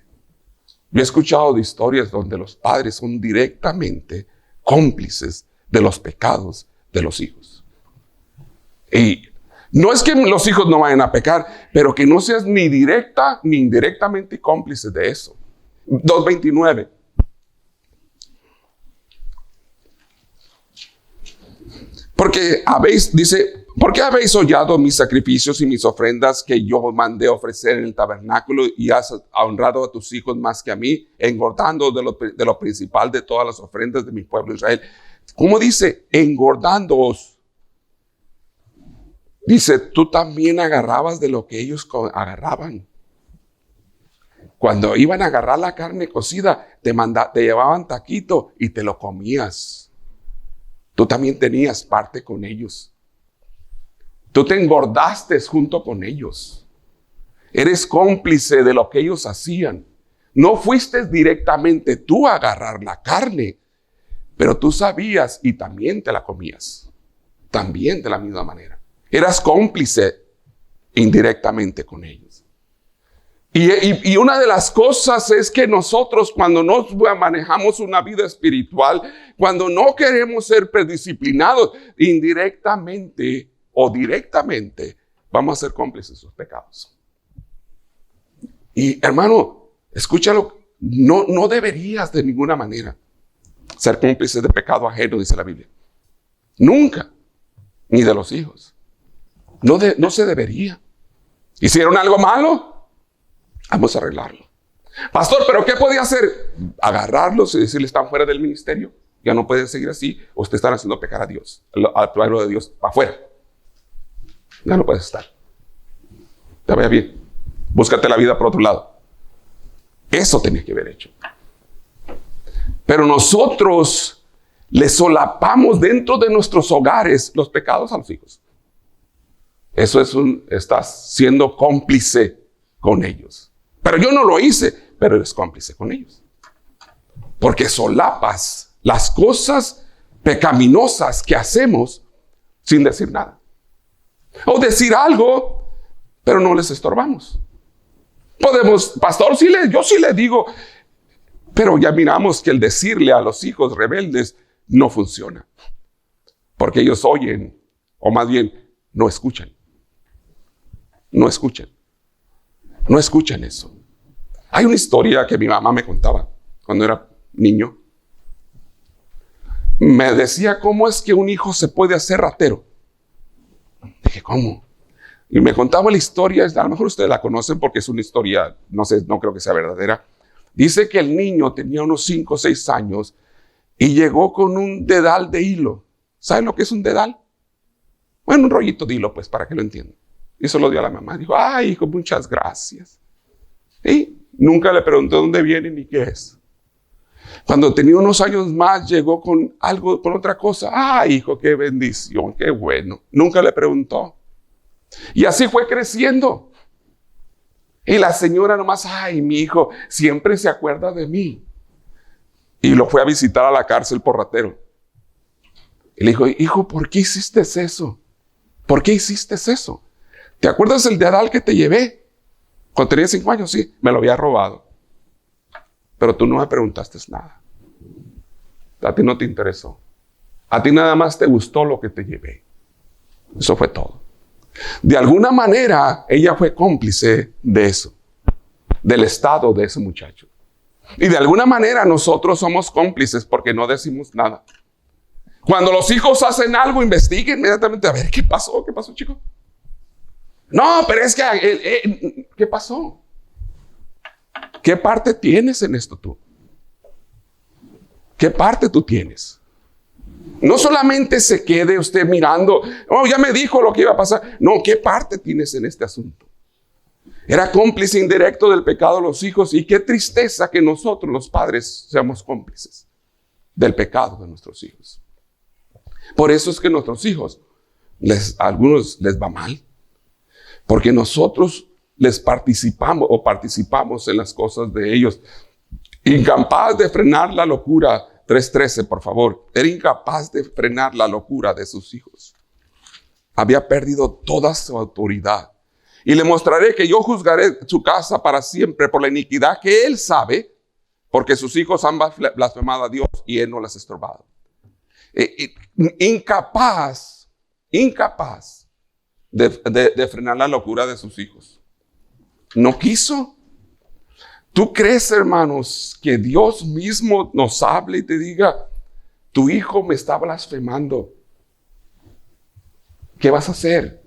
Yo he escuchado de historias donde los padres son directamente cómplices de los pecados de los hijos. Y no es que los hijos no vayan a pecar, pero que no seas ni directa ni indirectamente cómplice de eso. 2:29. Porque habéis hollado mis sacrificios y mis ofrendas que yo mandé ofrecer en el tabernáculo y has honrado a tus hijos más que a mí, engordando de lo principal de todas las ofrendas de mi pueblo Israel. ¿Cómo dice? Engordándoos. Dice, tú también agarrabas de lo que ellos agarraban. Cuando iban a agarrar la carne cocida, te llevaban taquito y te lo comías. Tú también tenías parte con ellos. Tú te engordaste junto con ellos. Eres cómplice de lo que ellos hacían. No fuiste directamente tú a agarrar la carne, pero tú sabías y también te la comías. También de la misma manera. Eras cómplice indirectamente con ellos. Y una de las cosas es que nosotros cuando nos manejamos una vida espiritual, cuando no queremos ser predisciplinados, indirectamente o directamente vamos a ser cómplices de sus pecados. Y hermano, escúchalo, no deberías de ninguna manera ser cómplice de pecado ajeno, dice la Biblia. Nunca, ni de los hijos. No se debería. ¿Hicieron algo malo? Vamos a arreglarlo. Pastor, ¿pero qué podía hacer? Agarrarlos y decirles, están fuera del ministerio. Ya no pueden seguir así. O ustedes están haciendo pecar a Dios, al pueblo de Dios, para afuera. Ya no puedes estar. Te vaya bien. Búscate la vida por otro lado. Eso tenía que haber hecho. Pero nosotros le solapamos dentro de nuestros hogares los pecados a los hijos. Eso estás siendo cómplice con ellos. Pero yo no lo hice, pero eres cómplice con ellos. Porque solapas las cosas pecaminosas que hacemos sin decir nada. O decir algo, pero no les estorbamos. Podemos, pastor, yo sí le digo, Pero ya miramos que el decirle a los hijos rebeldes no funciona. Porque ellos oyen, o más bien, no escuchan. No escuchan. No escuchan eso. Hay una historia que mi mamá me contaba cuando era niño. Me decía cómo es que un hijo se puede hacer ratero. Dije, ¿cómo? Y me contaba la historia, a lo mejor ustedes la conocen porque es una historia, no sé, no creo que sea verdadera. Dice que el niño tenía unos 5 o 6 años y llegó con un dedal de hilo. ¿Saben lo que es un dedal? Bueno, un rollito de hilo, pues, para que lo entiendan. Y eso lo dio a la mamá. Dijo, ay, hijo, muchas gracias. Y nunca le preguntó dónde viene ni qué es. Cuando tenía unos años más, llegó con algo, con otra cosa. Ay, hijo, qué bendición, qué bueno. Nunca le preguntó. Y así fue creciendo. Y la señora nomás, ay, mi hijo, siempre se acuerda de mí. Y lo fue a visitar a la cárcel por ratero. Y le dijo, hijo, ¿por qué hiciste eso? ¿Por qué hiciste eso? ¿Te acuerdas el dedal que te llevé? Cuando tenía 5 años, sí, me lo había robado. Pero tú no me preguntaste nada. A ti no te interesó. A ti nada más te gustó lo que te llevé. Eso fue todo. De alguna manera, ella fue cómplice de eso, del estado de ese muchacho. Y de alguna manera nosotros somos cómplices porque no decimos nada. Cuando los hijos hacen algo, investiguen inmediatamente. A ver, ¿qué pasó? ¿Qué pasó, chico? No, pero es que, ¿qué pasó? ¿Qué parte tienes en esto tú? ¿Qué parte tú tienes? No solamente se quede usted mirando, oh, ya me dijo lo que iba a pasar. No, ¿qué parte tienes en este asunto? Era cómplice indirecto del pecado de los hijos, y qué tristeza que nosotros, los padres, seamos cómplices del pecado de nuestros hijos. Por eso es que nuestros hijos, a algunos les va mal, porque nosotros les participamos en las cosas de ellos. Incapaz de frenar la locura, 3:13, por favor. Era incapaz de frenar la locura de sus hijos. Había perdido toda su autoridad. Y le mostraré que yo juzgaré su casa para siempre por la iniquidad que él sabe, porque sus hijos han blasfemado a Dios y él no las ha estorbado. Incapaz de frenar la locura de sus hijos. No quiso. ¿Tú crees, hermanos, que Dios mismo nos hable y te diga, tu hijo me está blasfemando? ¿Qué vas a hacer?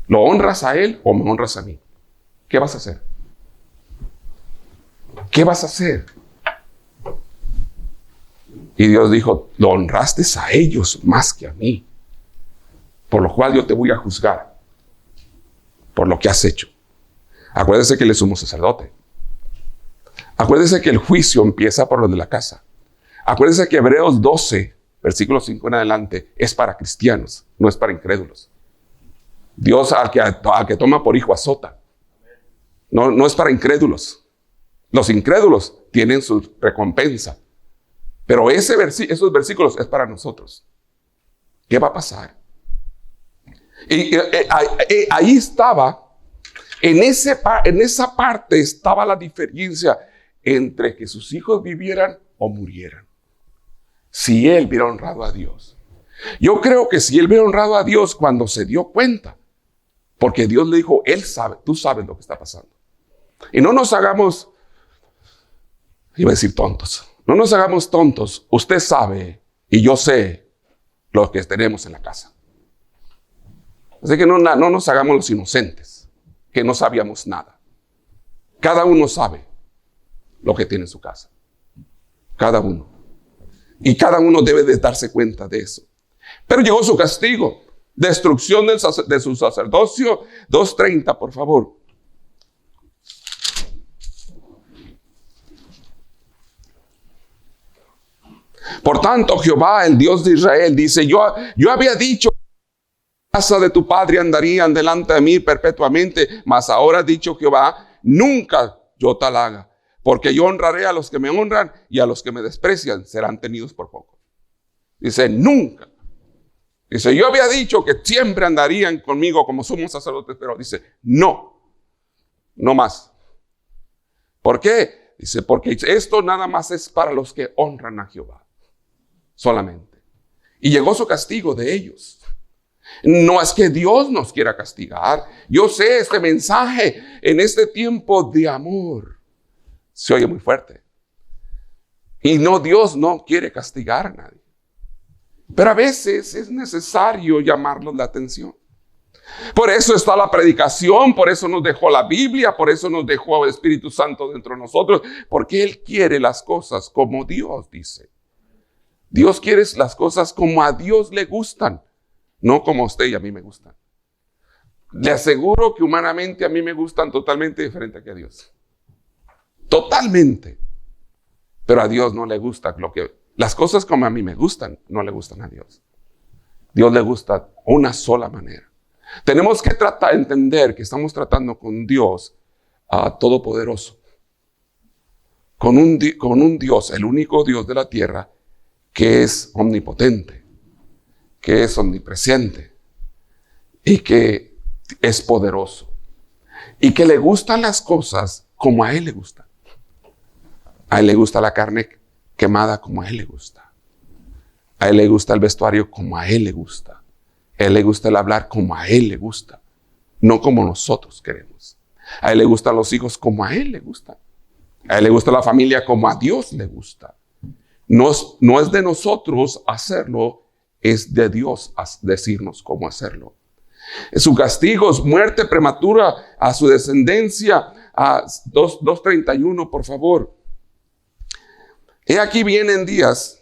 ¿Lo honras a él o me honras a mí? ¿Qué vas a hacer? ¿Qué vas a hacer? Y Dios dijo, lo honraste a ellos más que a mí, por lo cual yo te voy a juzgar por lo que has hecho. Acuérdese que él es sumo sacerdote. Acuérdese que el juicio empieza por lo de la casa. Acuérdese que Hebreos 12, versículo 5 en adelante, es para cristianos, no es para incrédulos. Dios al que toma por hijo azota. No es para incrédulos. Los incrédulos tienen su recompensa. Pero esos versículos es para nosotros. ¿Qué va a pasar? Y ahí estaba. En esa parte estaba la diferencia entre que sus hijos vivieran o murieran. Si él hubiera honrado a Dios. Yo creo que si él hubiera honrado a Dios cuando se dio cuenta, porque Dios le dijo, él sabe, tú sabes lo que está pasando. Y no nos hagamos, iba a decir tontos, no nos hagamos tontos. Usted sabe y yo sé lo que tenemos en la casa. Así que no nos hagamos los inocentes, que no sabíamos nada. Cada uno sabe lo que tiene en su casa. Cada uno. Y cada uno debe de darse cuenta de eso. Pero llegó su castigo. Destrucción de su sacerdocio. 2:30, por favor. Por tanto, Jehová, el Dios de Israel, dice, yo había dicho, casa de tu padre andarían delante de mí perpetuamente, mas ahora ha dicho Jehová, nunca yo tal haga, porque yo honraré a los que me honran y a los que me desprecian serán tenidos por poco. Dice, nunca. Dice, yo había dicho que siempre andarían conmigo como somos sacerdotes, pero dice, no más. ¿Por qué? Dice, porque esto nada más es para los que honran a Jehová. Solamente. Y llegó su castigo de ellos. No es que Dios nos quiera castigar. Yo sé, este mensaje en este tiempo de amor se oye muy fuerte. Y no, Dios no quiere castigar a nadie. Pero a veces es necesario llamarnos la atención. Por eso está la predicación, por eso nos dejó la Biblia, por eso nos dejó el Espíritu Santo dentro de nosotros, porque Él quiere las cosas como Dios dice. Dios quiere las cosas como a Dios le gustan, no como a usted y a mí me gustan. Le aseguro que humanamente a mí me gustan totalmente diferente que a Dios. Totalmente. Pero a Dios no le gusta las cosas como a mí me gustan, no le gustan a Dios. Dios le gusta una sola manera. Tenemos que entender que estamos tratando con Dios todopoderoso. Con un Dios, el único Dios de la tierra, que es omnipotente, que es omnipresente y que es poderoso. Y que le gustan las cosas como a Él le gustan. A Él le gusta la carne quemada como a Él le gusta. A Él le gusta el vestuario como a Él le gusta. A Él le gusta el hablar como a Él le gusta, no como nosotros queremos. A Él le gustan los hijos como a Él le gusta. A Él le gusta la familia como a Dios le gusta. No es de nosotros hacerlo, es de Dios decirnos cómo hacerlo. Su castigo es muerte prematura a su descendencia. A 2:31, por favor. He aquí vienen días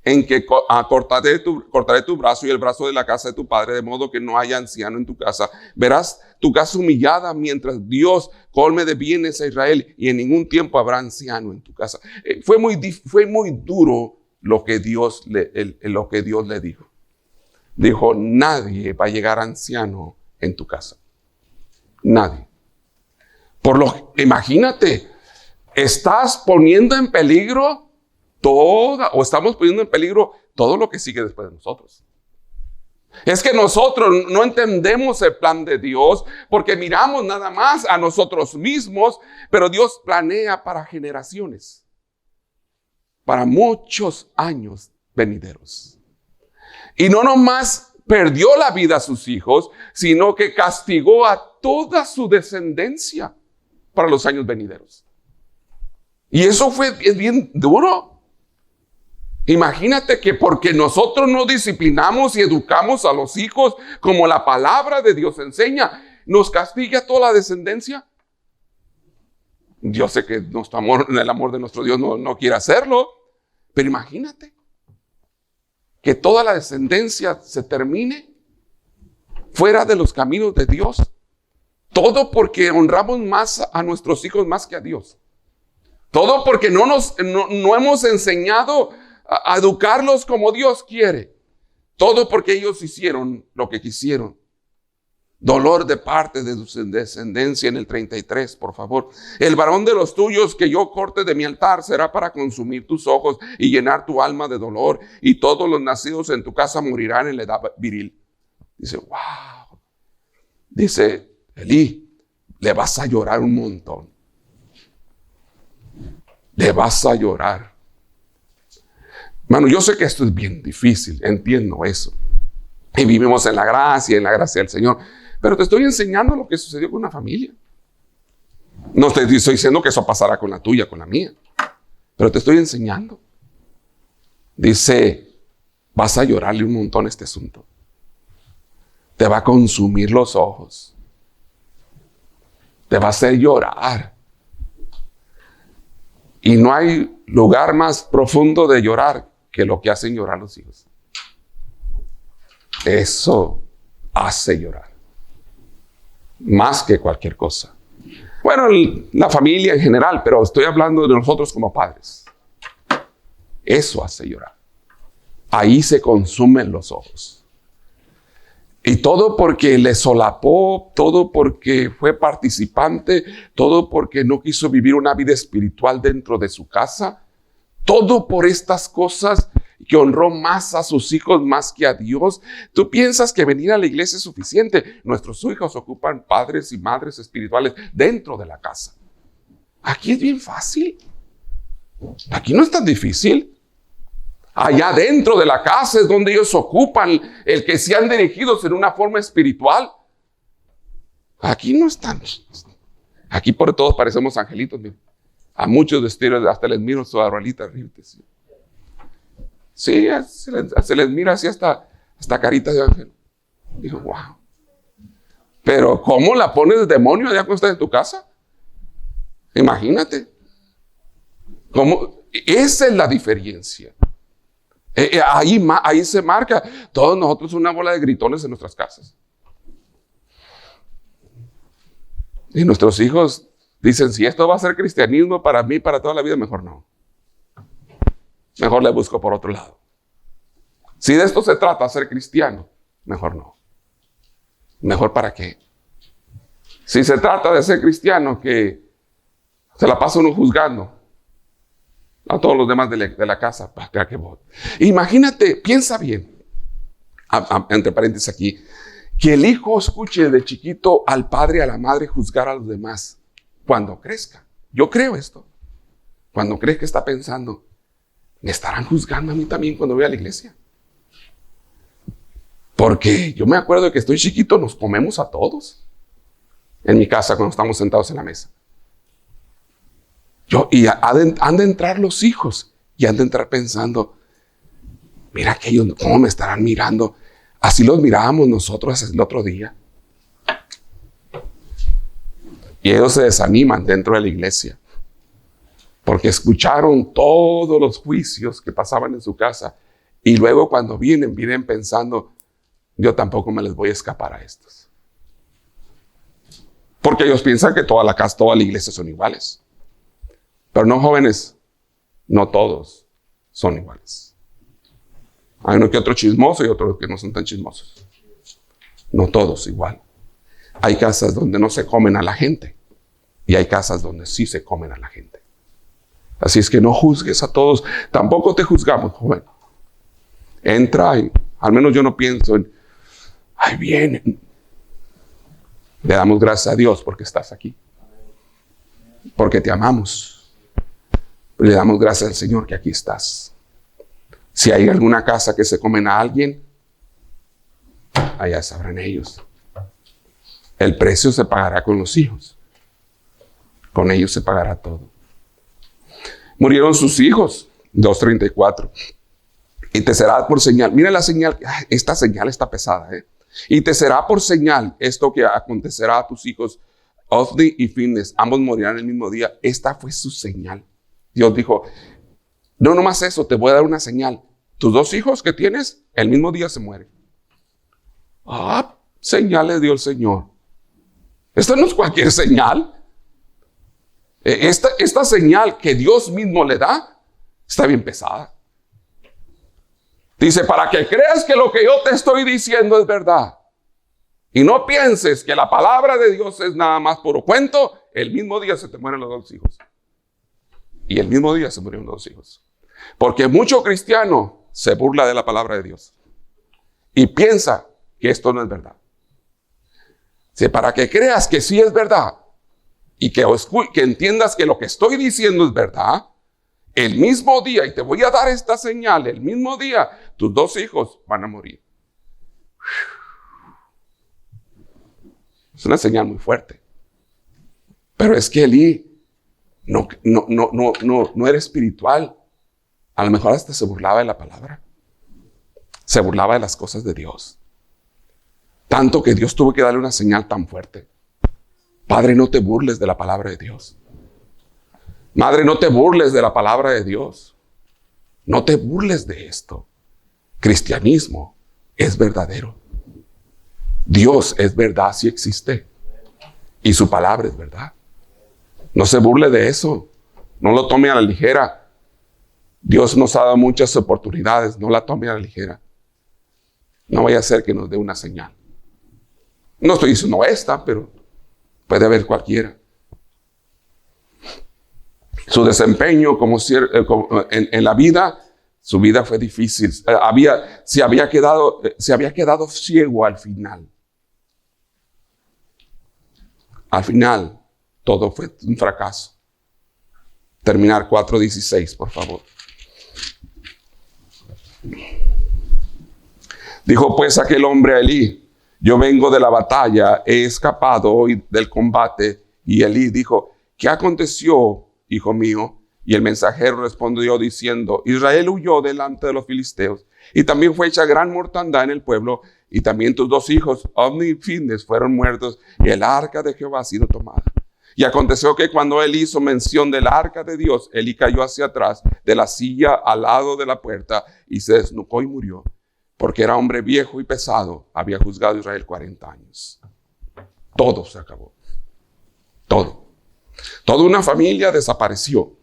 en que cortaré tu brazo y el brazo de la casa de tu padre, de modo que no haya anciano en tu casa. Verás tu casa humillada mientras Dios colme de bienes a Israel, y en ningún tiempo habrá anciano en tu casa. Fue muy duro lo que Dios le dijo. Dijo, nadie va a llegar anciano en tu casa. Nadie. Imagínate, estás poniendo en peligro estamos poniendo en peligro todo lo que sigue después de nosotros. Es que nosotros no entendemos el plan de Dios porque miramos nada más a nosotros mismos, pero Dios planea para generaciones, para muchos años venideros. Y no nomás perdió la vida a sus hijos, sino que castigó a toda su descendencia para los años venideros. Y eso es bien duro. Imagínate que porque nosotros no disciplinamos y educamos a los hijos como la palabra de Dios enseña, nos castiga toda la descendencia. Yo sé que el amor de nuestro Dios no quiere hacerlo, pero imagínate que toda la descendencia se termine fuera de los caminos de Dios. Todo porque honramos más a nuestros hijos más que a Dios. Todo porque no hemos enseñado a educarlos como Dios quiere. Todo porque ellos hicieron lo que quisieron. Dolor de parte de su descendencia en el 33, por favor. El varón de los tuyos que yo corte de mi altar será para consumir tus ojos y llenar tu alma de dolor. Y todos los nacidos en tu casa morirán en la edad viril. Dice, wow. Dice, Elí, le vas a llorar un montón. Le vas a llorar. Hermano, yo sé que esto es bien difícil, entiendo eso. Y vivimos en la gracia del Señor. Pero te estoy enseñando lo que sucedió con una familia. No te estoy diciendo que eso pasará con la tuya, con la mía. Pero te estoy enseñando. Dice, vas a llorarle un montón este asunto. Te va a consumir los ojos. Te va a hacer llorar. Y no hay lugar más profundo de llorar que lo que hacen llorar los hijos. Eso hace llorar. Más que cualquier cosa. Bueno, la familia en general, pero estoy hablando de nosotros como padres. Eso hace llorar. Ahí se consumen los ojos. Y todo porque le solapó, todo porque fue participante, todo porque no quiso vivir una vida espiritual dentro de su casa. Todo por estas cosas que honró más a sus hijos más que a Dios. ¿Tú piensas que venir a la iglesia es suficiente? Nuestros hijos ocupan padres y madres espirituales dentro de la casa. Aquí es bien fácil. Aquí no es tan difícil. Allá dentro de la casa es donde ellos ocupan el que sean dirigidos en una forma espiritual. Aquí no están. Aquí por todos parecemos angelitos. Miren. A muchos vestidos hasta les miro su arruelita. Sí, se les mira así hasta carita de ángel. Digo, wow. Pero ¿cómo la pones demonio allá cuando estás en tu casa? Imagínate. ¿Cómo? Esa es la diferencia. Ahí se marca. Todos nosotros una bola de gritones en nuestras casas. Y nuestros hijos dicen, si esto va a ser cristianismo para mí, para toda la vida, mejor no. Mejor le busco por otro lado. Si de esto se trata, ser cristiano, mejor no. ¿Mejor para qué? Si se trata de ser cristiano, que se la pasa uno juzgando a todos los demás de la casa. Imagínate, piensa bien, entre paréntesis aquí, que el hijo escuche de chiquito al padre y a la madre juzgar a los demás cuando crezca. Yo creo esto. Cuando crezca está pensando, ¿me estarán juzgando a mí también cuando voy a la iglesia? Porque yo me acuerdo de que estoy chiquito, nos comemos a todos. En mi casa cuando estamos sentados en la mesa. Han de entrar los hijos y han de entrar pensando, mira aquellos, ¿cómo me estarán mirando? Así los mirábamos nosotros el otro día. Y ellos se desaniman dentro de la iglesia. Porque escucharon todos los juicios que pasaban en su casa. Y luego cuando vienen pensando, yo tampoco me les voy a escapar a estos. Porque ellos piensan que toda la casa, toda la iglesia son iguales. Pero no, jóvenes, no todos son iguales. Hay uno que otro chismoso y otros que no son tan chismosos. No todos igual. Hay casas donde no se comen a la gente y hay casas donde sí se comen a la gente. Así es que no juzgues a todos. Tampoco te juzgamos, joven. Entra y al menos yo no pienso en, ay, bien. Le damos gracias a Dios porque estás aquí. Porque te amamos. Le damos gracias al Señor que aquí estás. Si hay alguna casa que se comen a alguien, allá sabrán ellos. El precio se pagará con los hijos. Con ellos se pagará todo. Murieron sus hijos, 2:34. Y te será por señal. Mira la señal. Esta señal está pesada, Y te será por señal esto que acontecerá a tus hijos. Ofni y Finnes, ambos morirán el mismo día. Esta fue su señal. Dios dijo, no nomás eso, te voy a dar una señal. Tus dos hijos que tienes, el mismo día se mueren. Señal le dio el Señor. Esta no es cualquier señal. Esta señal que Dios mismo le da, está bien pesada. Dice, para que creas que lo que yo te estoy diciendo es verdad. Y no pienses que la palabra de Dios es nada más puro cuento. El mismo día se te mueren los dos hijos. Y el mismo día se murieron los dos hijos. Porque mucho cristiano se burla de la palabra de Dios. Y piensa que esto no es verdad. Dice, para que creas que sí es verdad. Y que entiendas que lo que estoy diciendo es verdad. El mismo día, y te voy a dar esta señal, el mismo día, tus dos hijos van a morir. Es una señal muy fuerte. Pero es que Elí no era espiritual. A lo mejor hasta se burlaba de la palabra. Se burlaba de las cosas de Dios. Tanto que Dios tuvo que darle una señal tan fuerte. Padre, no te burles de la palabra de Dios. Madre, no te burles de la palabra de Dios. No te burles de esto. Cristianismo es verdadero. Dios es verdad, sí existe. Y su palabra es verdad. No se burle de eso. No lo tome a la ligera. Dios nos ha dado muchas oportunidades. No la tome a la ligera. No vaya a ser que nos dé una señal. No estoy diciendo esta, pero puede haber cualquiera. Su desempeño en la vida, su vida fue difícil. Se había quedado ciego al final. Al final, todo fue un fracaso. terminar 4:16, por favor. Dijo pues aquel hombre a Elí: yo vengo de la batalla, he escapado hoy del combate. Y Elí dijo: ¿qué aconteció, hijo mío? Y el mensajero respondió diciendo: Israel huyó delante de los filisteos, y también fue hecha gran mortandad en el pueblo, y también tus 2 hijos, Ofni y Finnes, fueron muertos, y el arca de Jehová ha sido tomada. Y aconteció que cuando él hizo mención del arca de Dios, Elí cayó hacia atrás de la silla al lado de la puerta, y se desnucó y murió, porque era hombre viejo y pesado, había juzgado a Israel 40 años. Todo se acabó. Todo. Toda una familia desapareció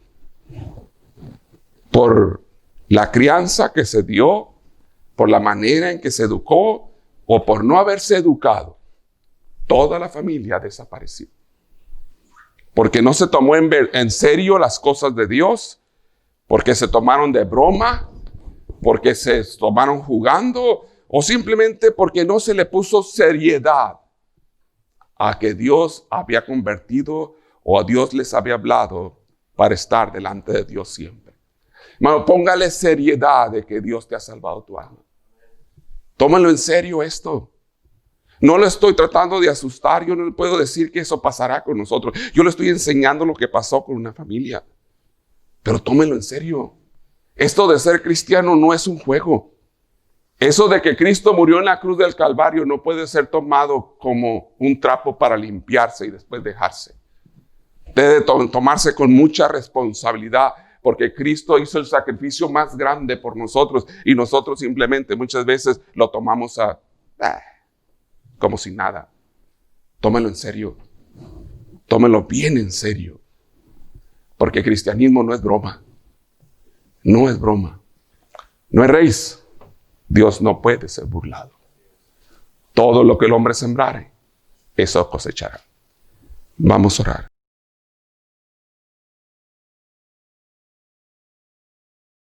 por la crianza que se dio, por la manera en que se educó o por no haberse educado. Toda la familia desapareció. Porque no se tomó en serio las cosas de Dios, porque se tomaron de broma, porque se tomaron jugando, o simplemente porque no se le puso seriedad a que Dios había convertido o a Dios les había hablado para estar delante de Dios siempre. Hermano, póngale seriedad de que Dios te ha salvado tu alma. Tómalo en serio esto. No lo estoy tratando de asustar, yo no le puedo decir que eso pasará con nosotros. Yo le estoy enseñando lo que pasó con una familia. Pero tómelo en serio. Esto de ser cristiano no es un juego. Eso de que Cristo murió en la cruz del Calvario no puede ser tomado como un trapo para limpiarse y después dejarse. Debe tomarse con mucha responsabilidad, porque Cristo hizo el sacrificio más grande por nosotros y nosotros simplemente muchas veces lo tomamos como si nada. Tómelo en serio. Tómelo bien en serio. Porque el cristianismo no es broma. No es broma. No es raíz. Dios no puede ser burlado. Todo lo que el hombre sembrare, eso cosechará. Vamos a orar.